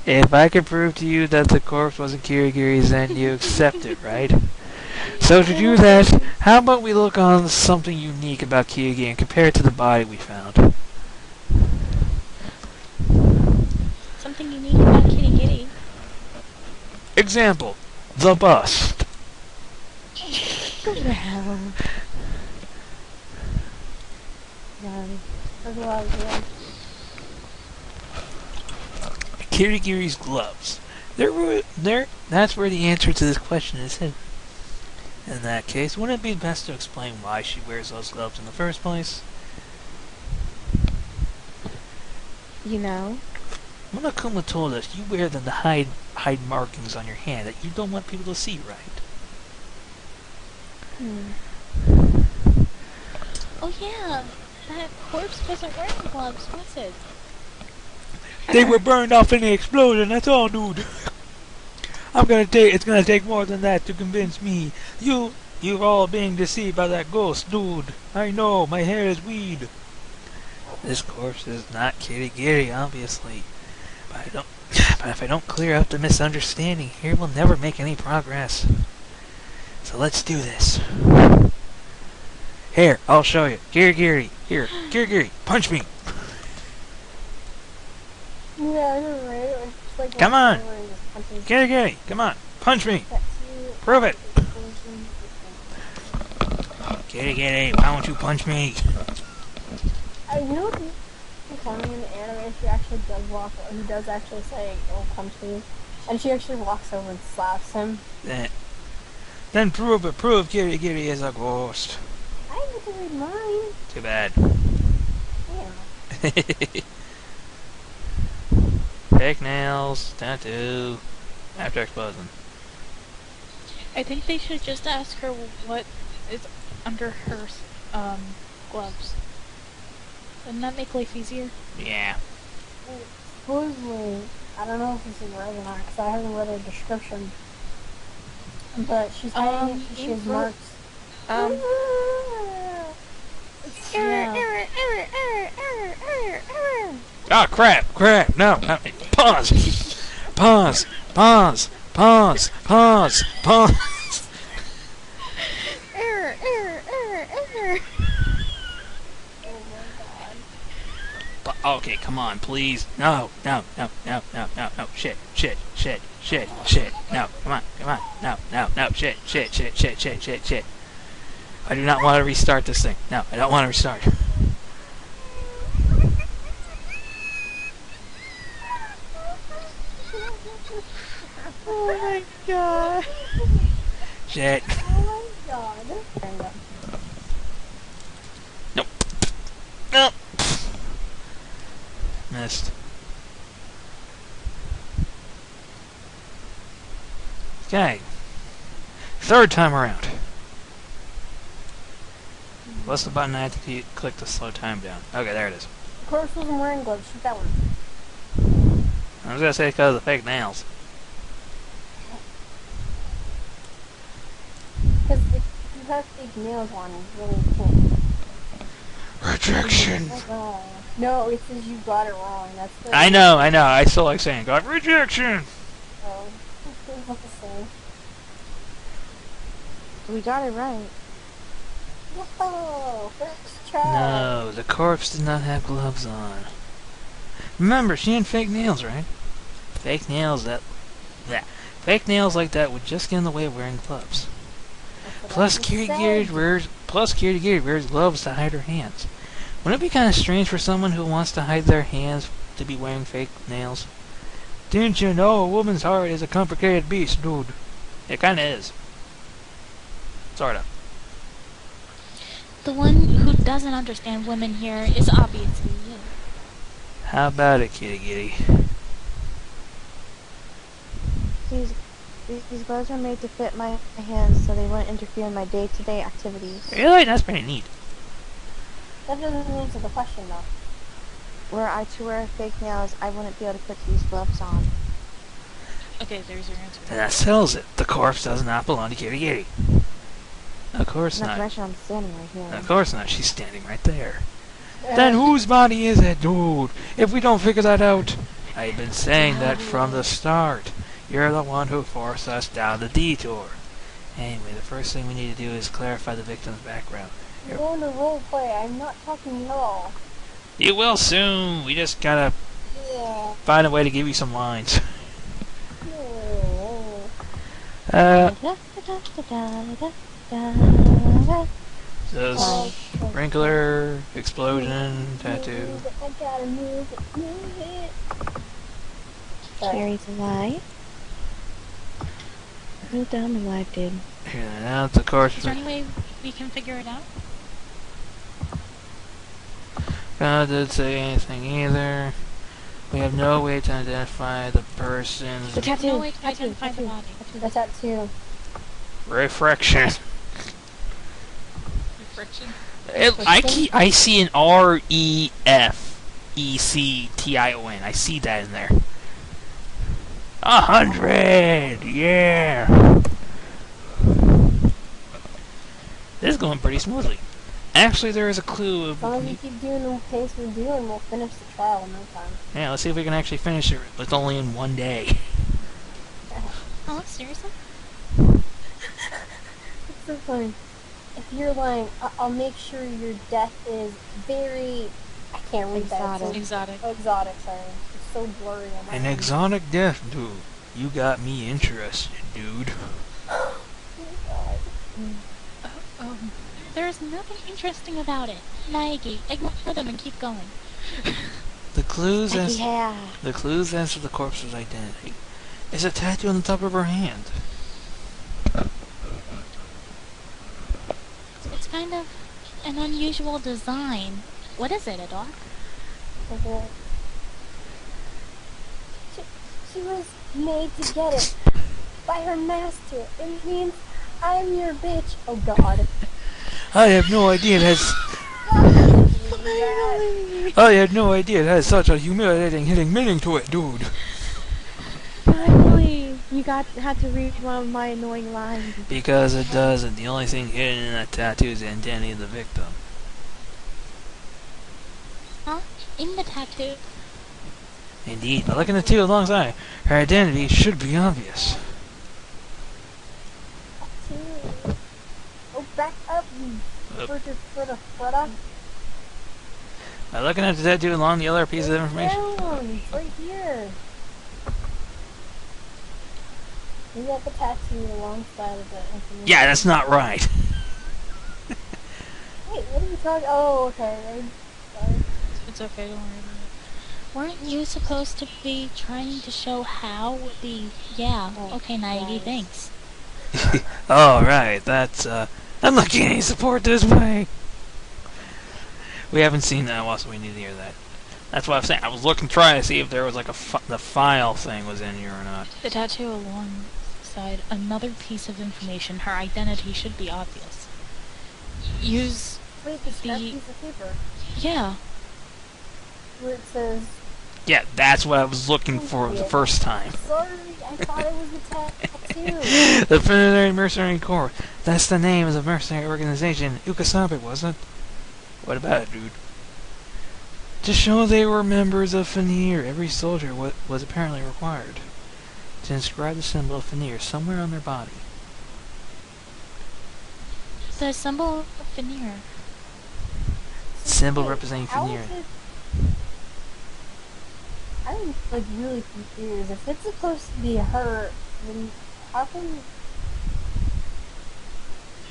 if I could prove to you that the corpse wasn't Kirigiri's, then you accept it, right? So to do that, how about we look on something unique about Kirigiri and compare it to the body we found? Something unique about Kirigiri. Example, the bust. Go to hell. Sorry. That's what I was doing. Kirigiri's gloves. That's where the answer to this question is hidden. In that case, wouldn't it be best to explain why she wears those gloves in the first place? You know? Monokuma told us you wear them to hide markings on your hand that you don't want people to see, right? Oh yeah, that corpse wasn't wearing gloves, was it? They were burned off in the explosion, that's all, dude. It's gonna take more than that to convince me. You're all being deceived by that ghost, dude. I know, my hair is weed. This corpse is not Kirigiri, obviously. But if I don't clear up the misunderstanding here, we'll never make any progress. So let's do this. Here, I'll show you. Kirigiri, here, Kirigiri, punch me. Yeah, you're right. It's like Come on. punches. Kirigiri, come on, punch me. That's you. Prove it. Kirigiri, why won't you punch me? I know the funny in the anime, she actually does walk, he does actually say, "Oh, punch me," and she actually walks over and slaps him. Then prove it. Prove Kirigiri is a ghost. I get to read mine. Too bad. Yeah. Fake nails, tattoo, after explosion. I think they should just ask her what is under her gloves. Wouldn't that make life easier? Yeah. Supposedly, I don't know if this is right or not, because I haven't read her description. But she's hiding it, she has marks. Yeah. Ah, crap, no, pause, pause, pause, pause, pause, pause. Error. Okay, come on, please. No, shit, no, come on, no, shit. I do not want to restart this thing. No, I don't want to restart. Oh my god. Shit. Oh my god. No. Missed. Okay. Third time around. What's the button I have to click to slow time down? Okay, there it is. Of course, wasn't wearing gloves. Shoot that one. I was gonna say because of the fake nails. Because if you have fake nails on, you really can't. Rejection. No, it says you got it wrong. That's the. I know. I still like saying God. Rejection. Oh, it's not the same. We got it right. Whoa! First try. No, the corpse did not have gloves on. Remember, she had fake nails, right? Fake nails Fake nails like that would just get in the way of wearing gloves. Plus, Kirigiri Plus, kirigiri wears gloves to hide her hands. Wouldn't it be kind of strange for someone who wants to hide their hands to be wearing fake nails? Didn't you know a woman's heart is a complicated beast, dude? It kind of is. Sorta. The one who doesn't understand women here is obviously you. How about it, kirigiri? These gloves are made to fit my hands so they wouldn't interfere in my day-to-day activities. Really? That's pretty neat. That doesn't answer the question, though. Were I to wear fake nails, I wouldn't be able to put these gloves on. Okay, there's your answer. And that settles it. The corpse does not belong to kirigiri. Of course Not to not. mention I'm standing right here. Of course not. She's standing right there. Then whose body is it, dude? If we don't figure that out, I've been saying that from the start. You're the one who forced us down the detour. Anyway, the first thing we need to do is clarify the victim's background. I'm going to roleplay. I'm not talking at all. You will soon. We just gotta Yeah. find a way to give you some lines. Oh. So, sprinkler, explosion, tattoo. I gotta move it. Cherry's alive. Who down alive, dude? Here, now the corpse. Is there any way we can figure it out? God didn't say anything either. We have no way to identify the person's The tattoo. No way to identify the body. The tattoo. reflection. Friction. I see an REFECTION. I see that in there. 100! Yeah! This is going pretty smoothly. Actually, there is a clue. As long as we keep doing the pace we're doing, we'll finish the trial in no time. Yeah, let's see if we can actually finish it. It's only in one day. Oh, seriously? It's so funny. If you're lying, I'll make sure your death is very... I can't read that. It's Exotic. so exotic, sorry. It's so blurry on my An end. exotic death, dude. You got me interested, dude. Oh my God. There's nothing interesting about it. Nike, ignore them and keep going. The clues as Yeah. the clues as to the corpse's identity is a tattoo on the top of her hand. It's kind of an unusual design. What is it, Adar? Okay. She was made to get it by her master. It means I'm your bitch. Oh God. I have no idea it has. I had no idea it has such a humiliating hitting meaning to it, dude. Finally, you had to read one of my annoying lines. Because it does, and the only thing hidden in that tattoo is the identity of the victim. Huh? In the tattoo? Indeed, by looking at the two alongside, her identity should be obvious. Oh, back up, you Frida. By looking at the tattoo along the other piece of information. Down, it's right here. You got the tattoo alongside of the information. Yeah, that's not right. Wait, what are you talking? Oh, okay. Sorry. It's okay, don't worry about it. Weren't you supposed to be trying to show how the... Yeah, Oh, okay, Naigi, nice. thanks. Oh, right, that's, I'm not getting any support this way. We haven't seen that one, so we need to hear that. That's what I was saying. I was looking, trying to see if there was like the file thing was in here or not. The tattoo alongside another piece of information. Her identity should be obvious. Use... Wait, the scrap The- piece of paper Yeah. where it says, Yeah, that's what I was looking for the first time. sorry, I thought it was the tattoo. The Fenrir Mercenary Corps. That's the name of the mercenary organization. Ukasabe, wasn't it? What about it, dude? To show they were members of Fenrir, every soldier was apparently required to inscribe the symbol of Fenrir somewhere on their body. The symbol of Fenrir. Symbol Wait, representing how Fenrir. is it- I'm like really confused. If it's supposed to be her, then how come?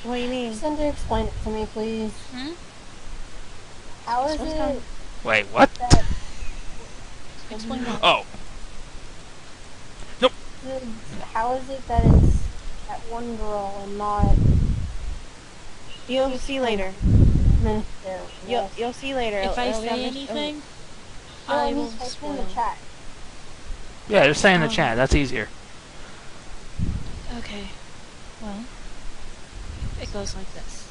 What do you mean? Cinder, explain it to me, please. Hmm? How is What's it going- Wait, what? that Explain what? Oh, how is it that it's that one girl and not You'll see later. Minister? You'll see later. If I Oh, It'll be on say the- anything, No, I I will mean, type in spoil. the chat. yeah, just say in the Um, chat. That's easier. Okay. Well, it goes like this.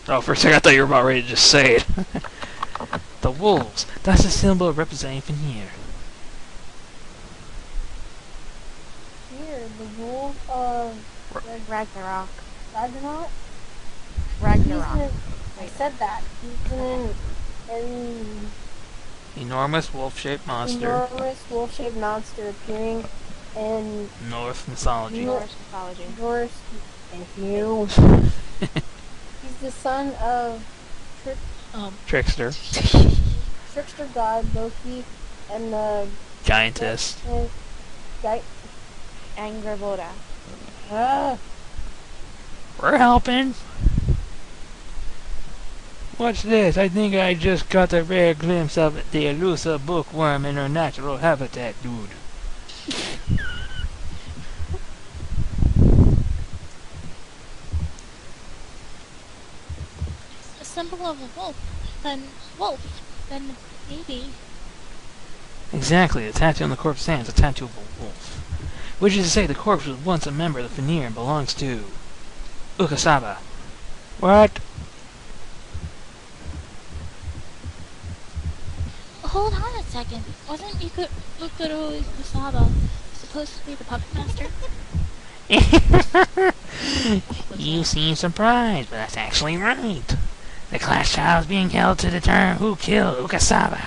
Oh, for a second I thought you were about ready to just say it. The wolves. That's a symbol representing veneer. Here, the wolf of Ragnarok. Ragnarok. Ragnarok. I said that. He's an Enormous wolf-shaped monster. enormous wolf-shaped monster appearing in Norse mythology. Norse mythology. Norse. Thank you. He's the son of Trickster. trickster god Loki and the Giantess. guy. Angerboda. We're helping. What's this? I think I just got a rare glimpse of the elusive bookworm in her natural habitat, dude. A symbol of a wolf, then maybe. Exactly, the tattoo on the corpse stands, a tattoo of a wolf. Which is to say, the corpse was once a member of the veneer and belongs to Ukasaba. What? Hold on a second. Wasn't Mukuro Kusaba supposed to be the puppet master? You seem surprised, but that's actually right. The class trial is being held to determine who killed Ukasaba.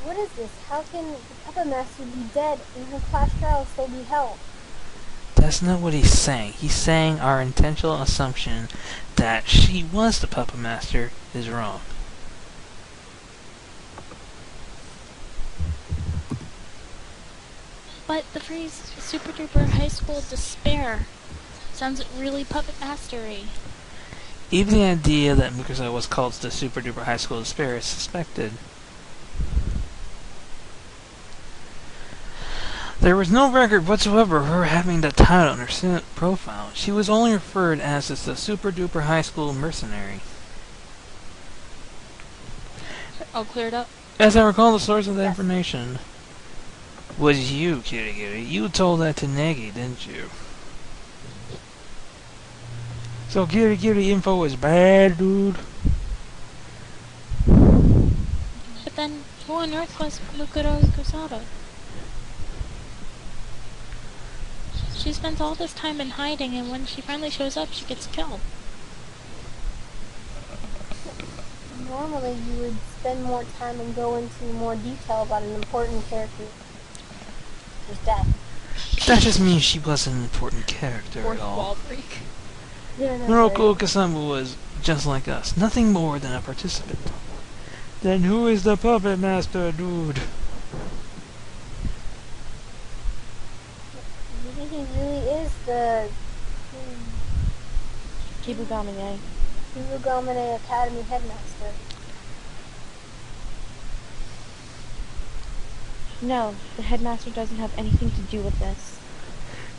What is this? How can the puppet master be dead and her class trial still be held? That's not what he's saying. He's saying our intentional assumption that she was the puppet master is wrong. But the phrase super duper high school despair sounds really puppet mastery. Even the idea that Mikasa was called the Super Duper High School Despair is suspected. There was no record whatsoever of her having that title on her Senate profile. She was only referred as the Super Duper High School Mercenary. All cleared up? As I recall, the source of that Yes. information was you, Kirigiri. You told that to Negi, didn't you? So Kirigiri info is bad, dude. But then, who on earth was Mukuro Kusaba? She spends all this time in hiding, and when she finally shows up, she gets killed. Normally, you would spend more time and go into more detail about an important character's death. That just means she wasn't an important character Fourth at all. wall break. Yeah, no, Muroko Okasamu was just like us, nothing more than a participant. Then who is the puppet master, dude? You think he really is the Kibugamine. Kibugamine Academy headmaster? No, the headmaster doesn't have anything to do with this.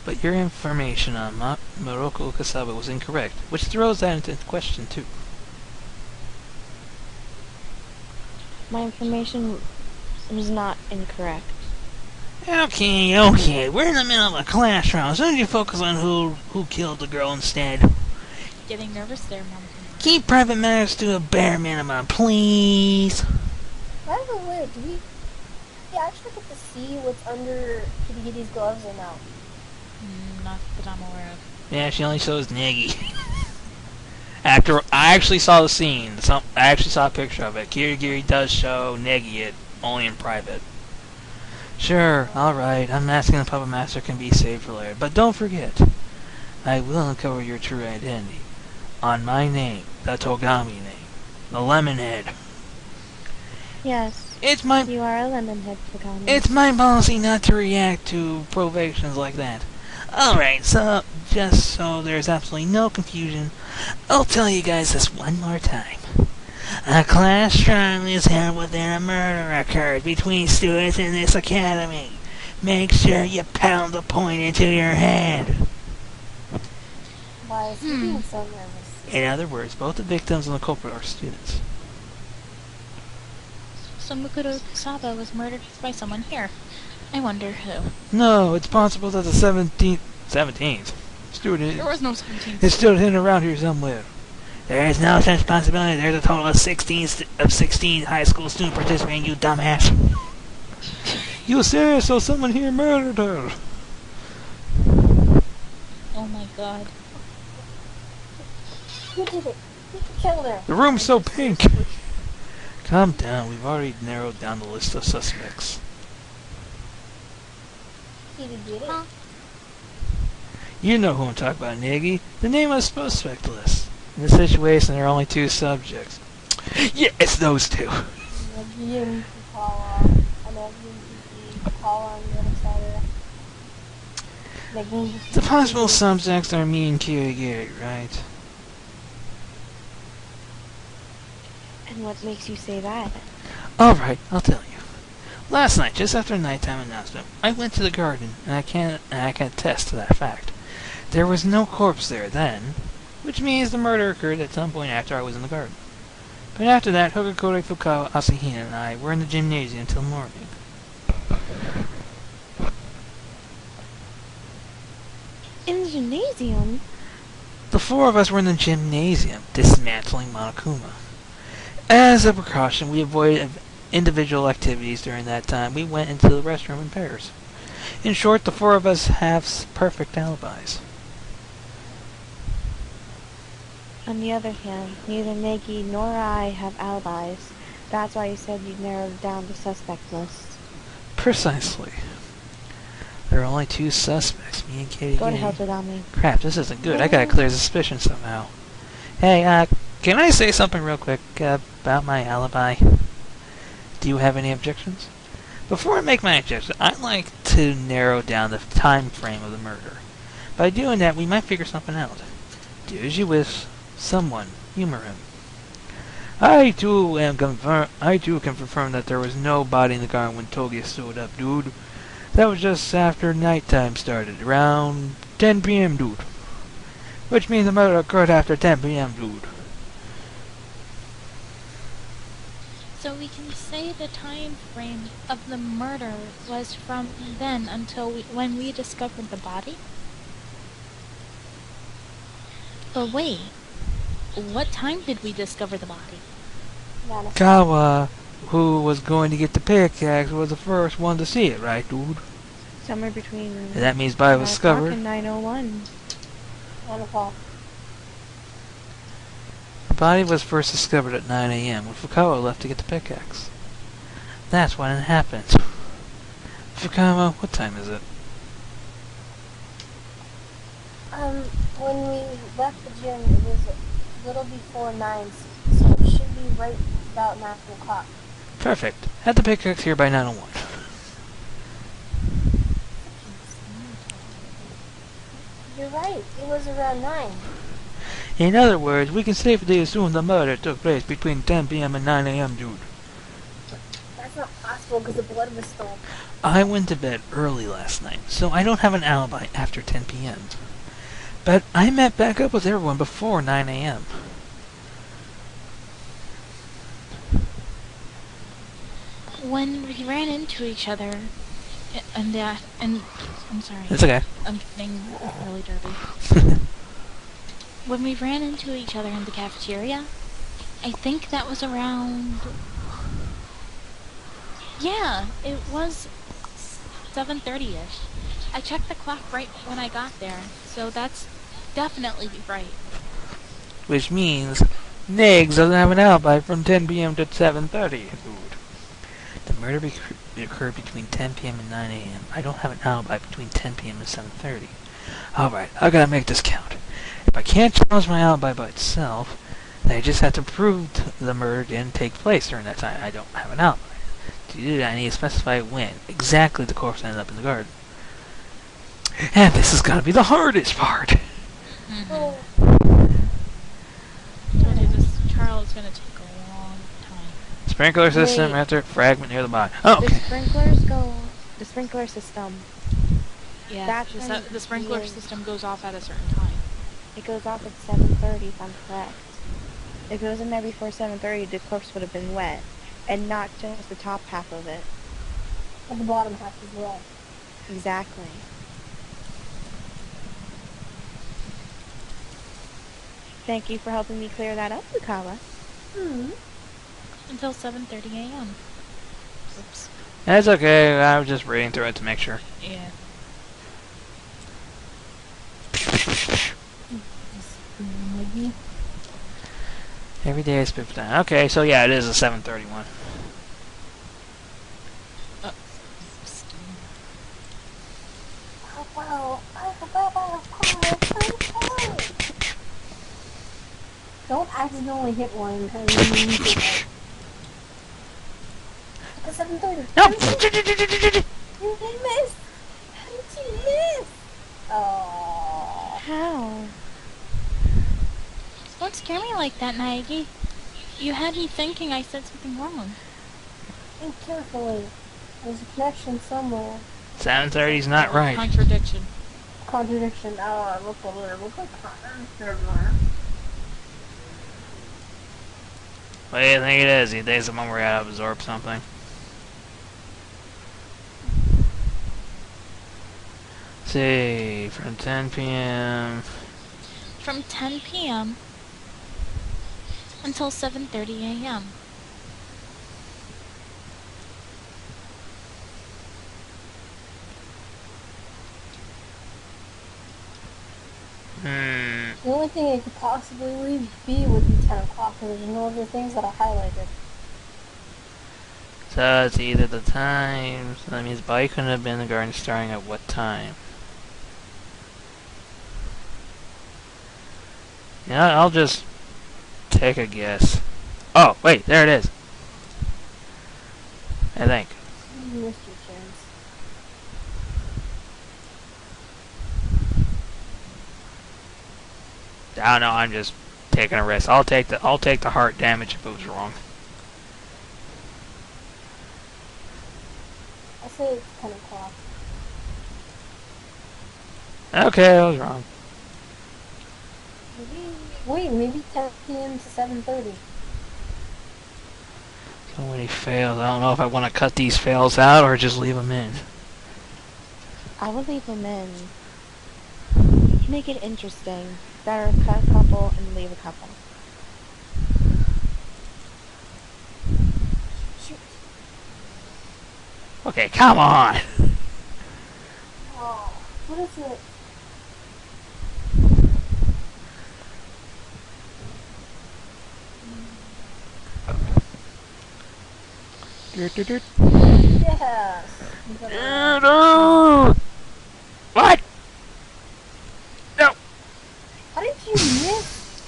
But your information on Muroko Okasawa was incorrect, which throws that into question too. My information was not incorrect. Okay, we're in the middle of a class trial, so you focus on who killed the girl instead. Getting nervous there, Mom. Keep private matters to a bare minimum, please. By the way, do we actually get to see what's under Kitty gloves or no? Not that I'm aware of. Yeah, she only shows Negi. After I actually saw the scene, I actually saw a picture of it. Kirigiri does show Negi it, only in private. Sure, alright, unmasking the puppet master can be saved for later, but don't forget, I will uncover your true identity. On my name, the Togami name, the Lemonhead. Yes, It's my You are a lemonhead, Pagani. It's my policy not to react to provocations like that. Alright, so, just so there's absolutely no confusion, I'll tell you guys this one more time. A class trial is held where a murder occurred between students in this academy. Make sure you pound the point into your head. Why is he being so nervous? In other words, both the victims and the culprit are students. So Mukuro Kusaba was murdered by someone here. I wonder who. No, it's possible that the 17th student There was no 17th. is still hidden around here somewhere. There is no such possibility. There's a total of 16 high school students participating, you dumbass. You serious? So someone here murdered her. Oh my god. Who did it? Who killed her? The room's so pink. Calm down. We've already narrowed down the list of suspects. Did he get it? Huh? You know who I'm talking about, Niggy. The name of the suspect list. In this situation, there are only 2 subjects. Yeah, it's those 2. Maggie and Paula. And Maggie and Paula on the other side of it. Maggie. The possible subjects are me and Kirigiri, right? And what makes you say that? Alright, I'll tell you. Last night, just after nighttime announcement, I went to the garden, and I can attest to that fact. There was no corpse there then, which means the murder occurred at some point after I was in the garden. But after that, Hogakure Fukawa, Asahina, and I were in the gymnasium until morning. In the gymnasium? The 4 of us were in the gymnasium, dismantling Monokuma. As a precaution, we avoided individual activities during that time. We went into the restroom in pairs. In short, the 4 of us have perfect alibis. On the other hand, neither Negi nor I have alibis. That's why you said you narrowed down the suspect list. Precisely. There are only 2 suspects, me and Katie. Go to hell, Tadami. Crap, this isn't good. I gotta clear suspicion somehow. Hey, can I say something real quick about my alibi? Do you have any objections? Before I make my objection, I'd like to narrow down the time frame of the murder. By doing that, we might figure something out. Do as you wish. Someone, humor him. I too can confirm that there was no body in the garden when Togia stood up, dude. That was just after nighttime started, around 10 p.m., dude. Which means the murder occurred after 10 p.m., dude. So we can say the time frame of the murder was from then until when we discovered the body? But wait, what time did we discover the body? Kawa, who was going to get the pickaxe, was the first one to see it, right, dude? Somewhere between And that means body was 9 o'clock discovered. and 9:01. 1 o'clock. The body was first discovered at 9 a.m. when Fukawa left to get the pickaxe. That's when it happened. Fukawa, what time is it? When we left the gym, it was a little before 9, so it should be right about 9 o'clock. Perfect. Had the pickaxe here by 9:01. You're right, it was around 9. In other words, we can safely assume the murder took place between 10 p.m. and 9 a.m., dude. That's not possible because the blood was spilled. I went to bed early last night, so I don't have an alibi after 10 p.m. But I met back up with everyone before 9 a.m. When we ran into each other, and I'm sorry. It's okay. I'm getting really derpy. When we ran into each other in the cafeteria, I think that was around... Yeah, it was 7:30ish. I checked the clock right when I got there, so that's definitely right. Which means Niggs doesn't have an alibi from 10 p.m. to 7:30, dude. The murder occurred between 10 p.m. and 9 a.m. I don't have an alibi between 10 p.m. and 7:30. Alright, I gotta make this count. If I can't challenge my alibi by itself, then I just have to prove the murder didn't take place during that time. I don't have an alibi. To do that, I need to specify when exactly the corpse ended up in the garden. And this is gonna be the hardest part. Oh, Told you this trial is gonna take a long time. Sprinkler system Wait. after fragment near the bottom. Oh, The okay. sprinklers go. The sprinkler system. Yeah, That's the, when the sprinkler you- system goes off at a certain time. It goes off at 7:30, if I'm correct. If it was in there before 7:30, the corpse would have been wet, and not just the top half of it. but the bottom half as well. Exactly. Thank you for helping me clear that up, Lukawa. Until 7:30 a.m. Oops. That's okay. I was just reading through it to make sure. Yeah. Maybe. Every day I spit for time. Okay, so yeah, it is a 7:31. Don't accidentally hit one and you need to like. It's 7:30. No! You did miss. How did you miss? Oh. How? Don't scare me like that, Naegi. You had me thinking I said something wrong. Think carefully. There's a connection somewhere. 7:30 is not right. Contradiction. Contradiction. Oh, look over. Look like contradiction. What do you think it is? You think it's the one where you gotta absorb something? See, from 10 p.m. From 10 p.m. until 7:30 a.m. The only thing it could possibly be would be 10 o'clock, because there's no other things that I highlighted. So it's either the time. So that means Bike couldn't have been in the garden starting at what time? Yeah, I'll just take a guess. Oh, wait, there it is. I think. You missed your chance. I don't know. I'm just taking a risk. I'll take the heart damage if it was wrong. I say it's 10 o'clock. Okay, I was wrong. Maybe 10 p.m. to 7:30. So many fails. I don't know if I want to cut these fails out or just leave them in. I would leave them in. Make it interesting. Better cut a couple and leave a couple. Shoot. Okay, come on. Oh, what is it? Yes. What? No. How did you miss?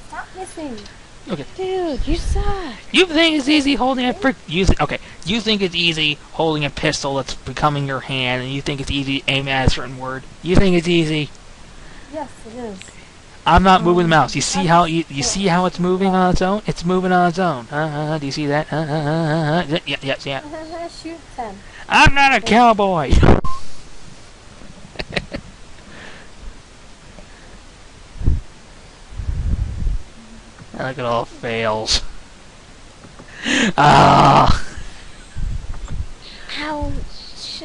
Stop missing. Okay. Dude, you suck. You think it's easy holding a you think it's easy holding a pistol that's becoming your hand, and you think it's easy to aim at a certain word. You think it's easy. Yes, it is. I'm not moving the mouse. You see how you see how it's moving on its own? It's moving on its own. Do you see that? Yeah. Shoot 10. I'm not a cowboy. Look at all fails. Ah. Ouch.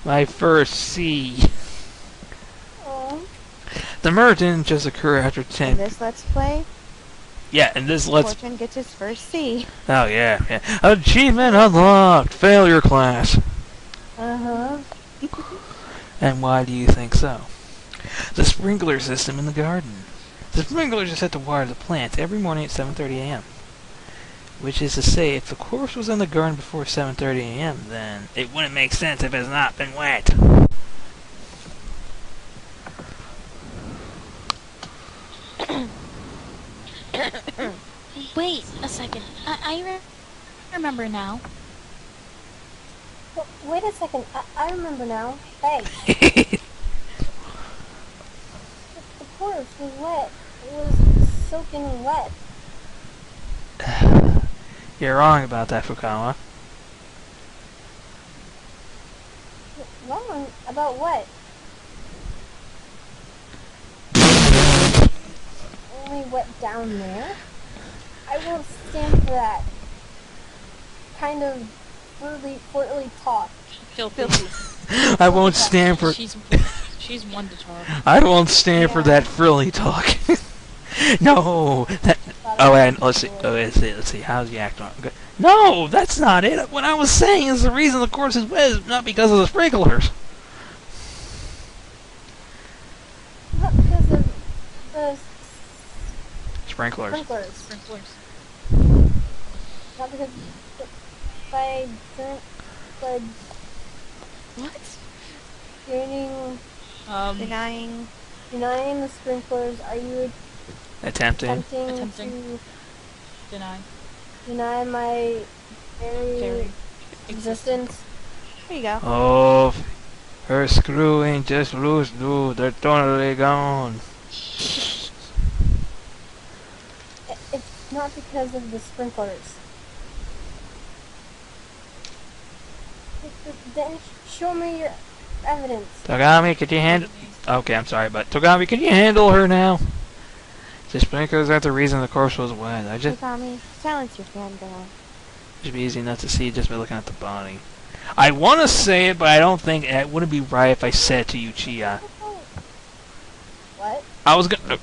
My first C. Oh. The merge didn't just occur after In 10. this Let's Play, Yeah, and this let's. Fortune gets his first C. Oh yeah. Achievement unlocked. Failure class. Uh-huh. And why do you think so? The sprinkler system in the garden. The sprinklers are set to water the plants every morning at 7:30 a.m. Which is to say, if the corpse was in the garden before 7:30 a.m., then it wouldn't make sense if it's not been wet. Wait a second. I remember now. Wait a second. I remember now. Hey, the corpse was wet. It was soaking wet. You're wrong about that, Fukawa. Wrong about what? Only wet down there? I won't stand for that kind of flirty talk. Filthy. I won't stand for. She's one to talk. I won't stand for that frilly talk. No, that. Oh, and let's see. Oh, let's see. How's the act on? Good. No, that's not it. What I was saying is the reason the course is wet is not because of the sprinklers. Not because of the Sprinklers. sprinklers. Not because by What? gaining, Denying. denying the sprinklers. Are you Attempting. Attempting. to Deny. my very Very. existence? There you go. Oh, her screw ain't just loose, dude. They're totally gone. It's not because of the sprinklers. Then show me your evidence. Togami, could you handle? Okay, I'm sorry, but Togami, could you handle her now? The sprinklers are the reason the corpse was wet. I just Tommy, silence your fangirl. should be easy enough to see just by looking at the body. I want to say it, but I don't think it wouldn't be right if I said it to you, Chia. What? I was gonna.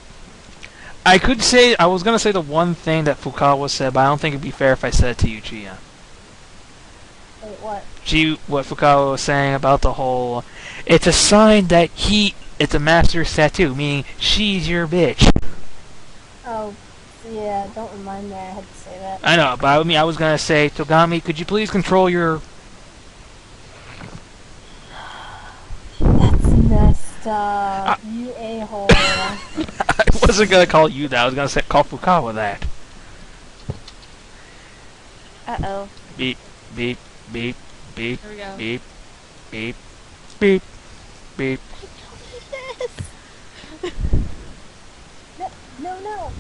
I could say I was gonna say the one thing that Fukawa said, but I don't think it'd be fair if I said it to you, Chia. Wait, what? What Fukawa was saying about the whole. It's a sign that it's a master's tattoo, meaning she's your bitch. Oh, yeah, don't remind me I had to say that. I know, but I was gonna say, Togami, could you please control your. That's messed up. You a-hole. I wasn't gonna call you that. I was gonna call Fukawa that. Uh-oh. Beep, beep, beep, beep, Here we go. beep, beep, beep, beep. No.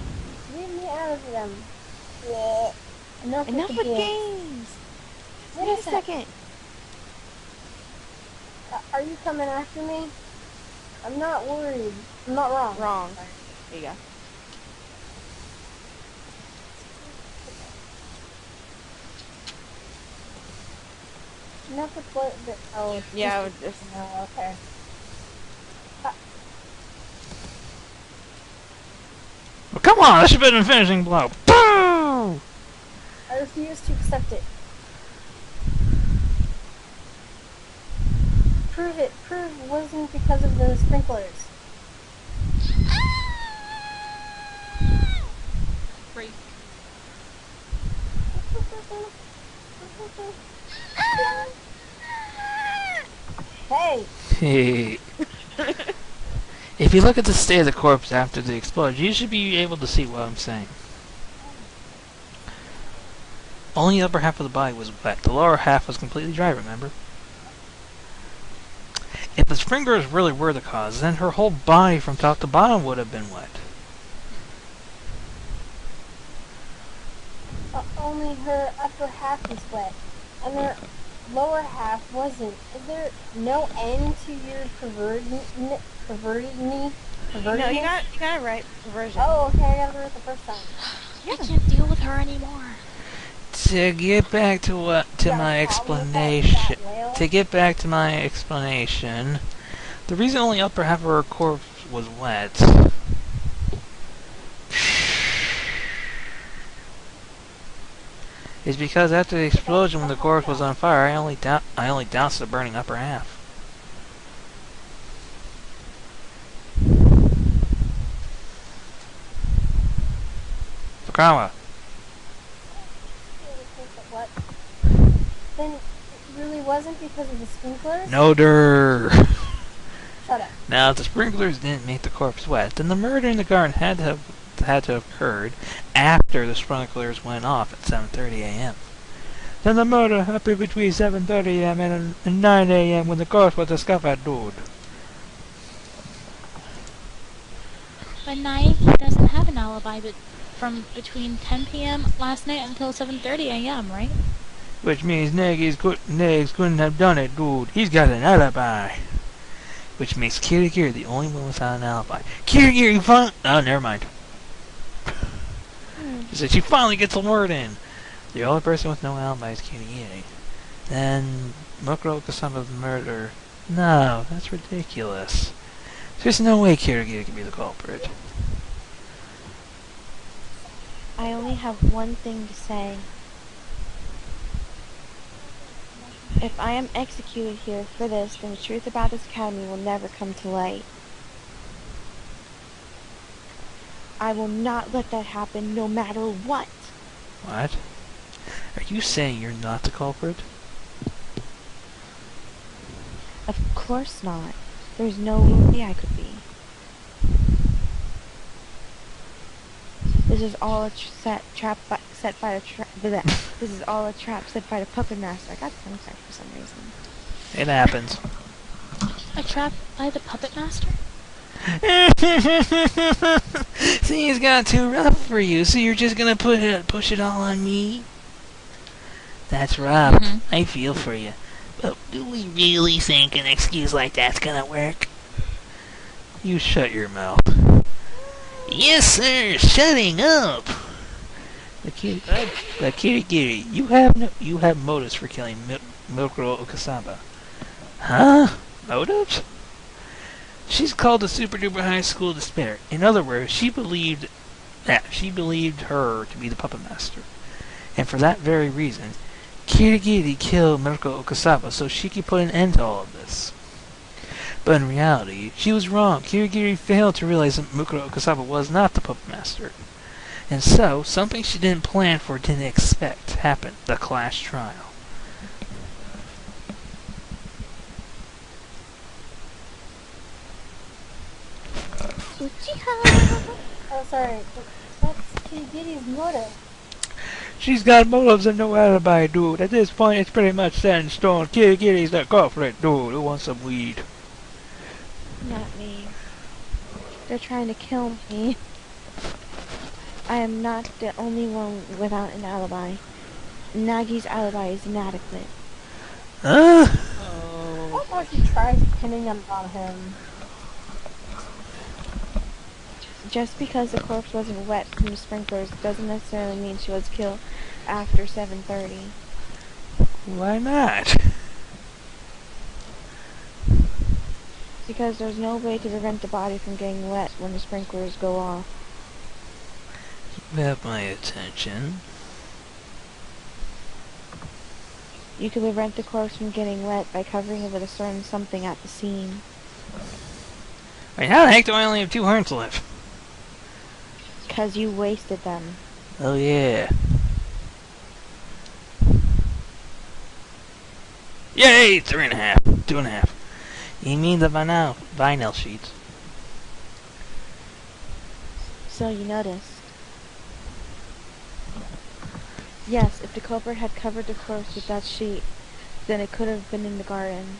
Leave me out of them. Yeah. Enough Enough with games. Wait a second. second. Are you coming after me? I'm not worried. I'm not wrong. Wrong. There you go. Enough with what? Oh, Yeah, no, okay. Well, come on, that should have been a finishing blow. Boo! I refuse to accept it. Prove it. Prove it wasn't because of the sprinklers. Break. Hey! If you look at the state of the corpse after the explosion, you should be able to see what I'm saying. Only the upper half of the body was wet. The lower half was completely dry, remember? If the sprinklers really were the cause, then her whole body from top to bottom would have been wet. Only her upper half was wet, and her lower half wasn't. Is there no end to your perverting me? No, you got it right. Perversion. Oh, okay, I got it right the first time. I can't deal with her anymore. To get back to my explanation, the reason only upper half of her corpse was wet is because after the explosion, when the corpse was on fire, I only doused the burning upper half. Fukawa. What? Then it really wasn't because of the sprinklers? No der. Shut up. Now, if the sprinklers didn't make the corpse wet, then the murder in the garden had to have had to have occurred after the sprinklers went off at 7:30 a.m. Then the murder happened between 7:30 a.m. and 9 a.m. when the corpse was discovered, dude. But Nike doesn't have an alibi but from between 10 p.m. last night until 7:30 a.m., right? Which means Negs couldn't have done it, dude. He's got an alibi. Which makes Kirigiri the only one without an alibi. Kirigiri oh, never mind. She finally gets a word in. The only person with no alibi is Kirigiri. Then Mukuro Okasaba's murder. No, that's ridiculous. There's no way Kirigiri can be the culprit. I only have one thing to say. If I am executed here for this, then the truth about this academy will never come to light. I will not let that happen no matter what. What? Are you saying you're not the culprit? Of course not. There's no way I could be. This is all a trap set by the This is all a trap set by the puppet master. I got tongue tied for some reason. It happens. A trap by the puppet master? Things got too rough for you, so you're just gonna push it all on me? That's rough. I feel for you. But do we really think an excuse like that's gonna work? You shut your mouth. Yes, sir. Shutting up. The Kirigiri, you have motives for killing Mukuro Okasaba. Huh? Motives? She's called the Super Duper High School Despair. In other words, she believed her to be the puppet master. And for that very reason, Kirigiri killed Mukuro Okasaba so she could put an end to all of this. But in reality, she was wrong. Kirigiri failed to realize that Mukuro Okasaba was not the puppet master. And so, something she didn't plan for, didn't expect, happened. The class trial. Oh, sorry. What's Kirigiri's motive? She's got motives and no alibi, dude. At this point, it's pretty much set in stone. Kirigiri's the culprit, dude. Who wants some weed? Not me. They're trying to kill me. I am not the only one without an alibi. Nagi's alibi is inadequate. Huh? What more she tries pinning them on him? Just because the corpse wasn't wet from the sprinklers doesn't necessarily mean she was killed after 7:30. Why not? Because there's no way to prevent the body from getting wet when the sprinklers go off. You have my attention. You can prevent the corpse from getting wet by covering it with a certain something at the scene. Wait, how the heck do I only have 2 hearts left? Because you wasted them. Oh yeah. Yay! 3.5. 2.5. You mean the vinyl sheets? So you noticed. Yes, if the culprit had covered the corpse with that sheet, then it could have been in the garden.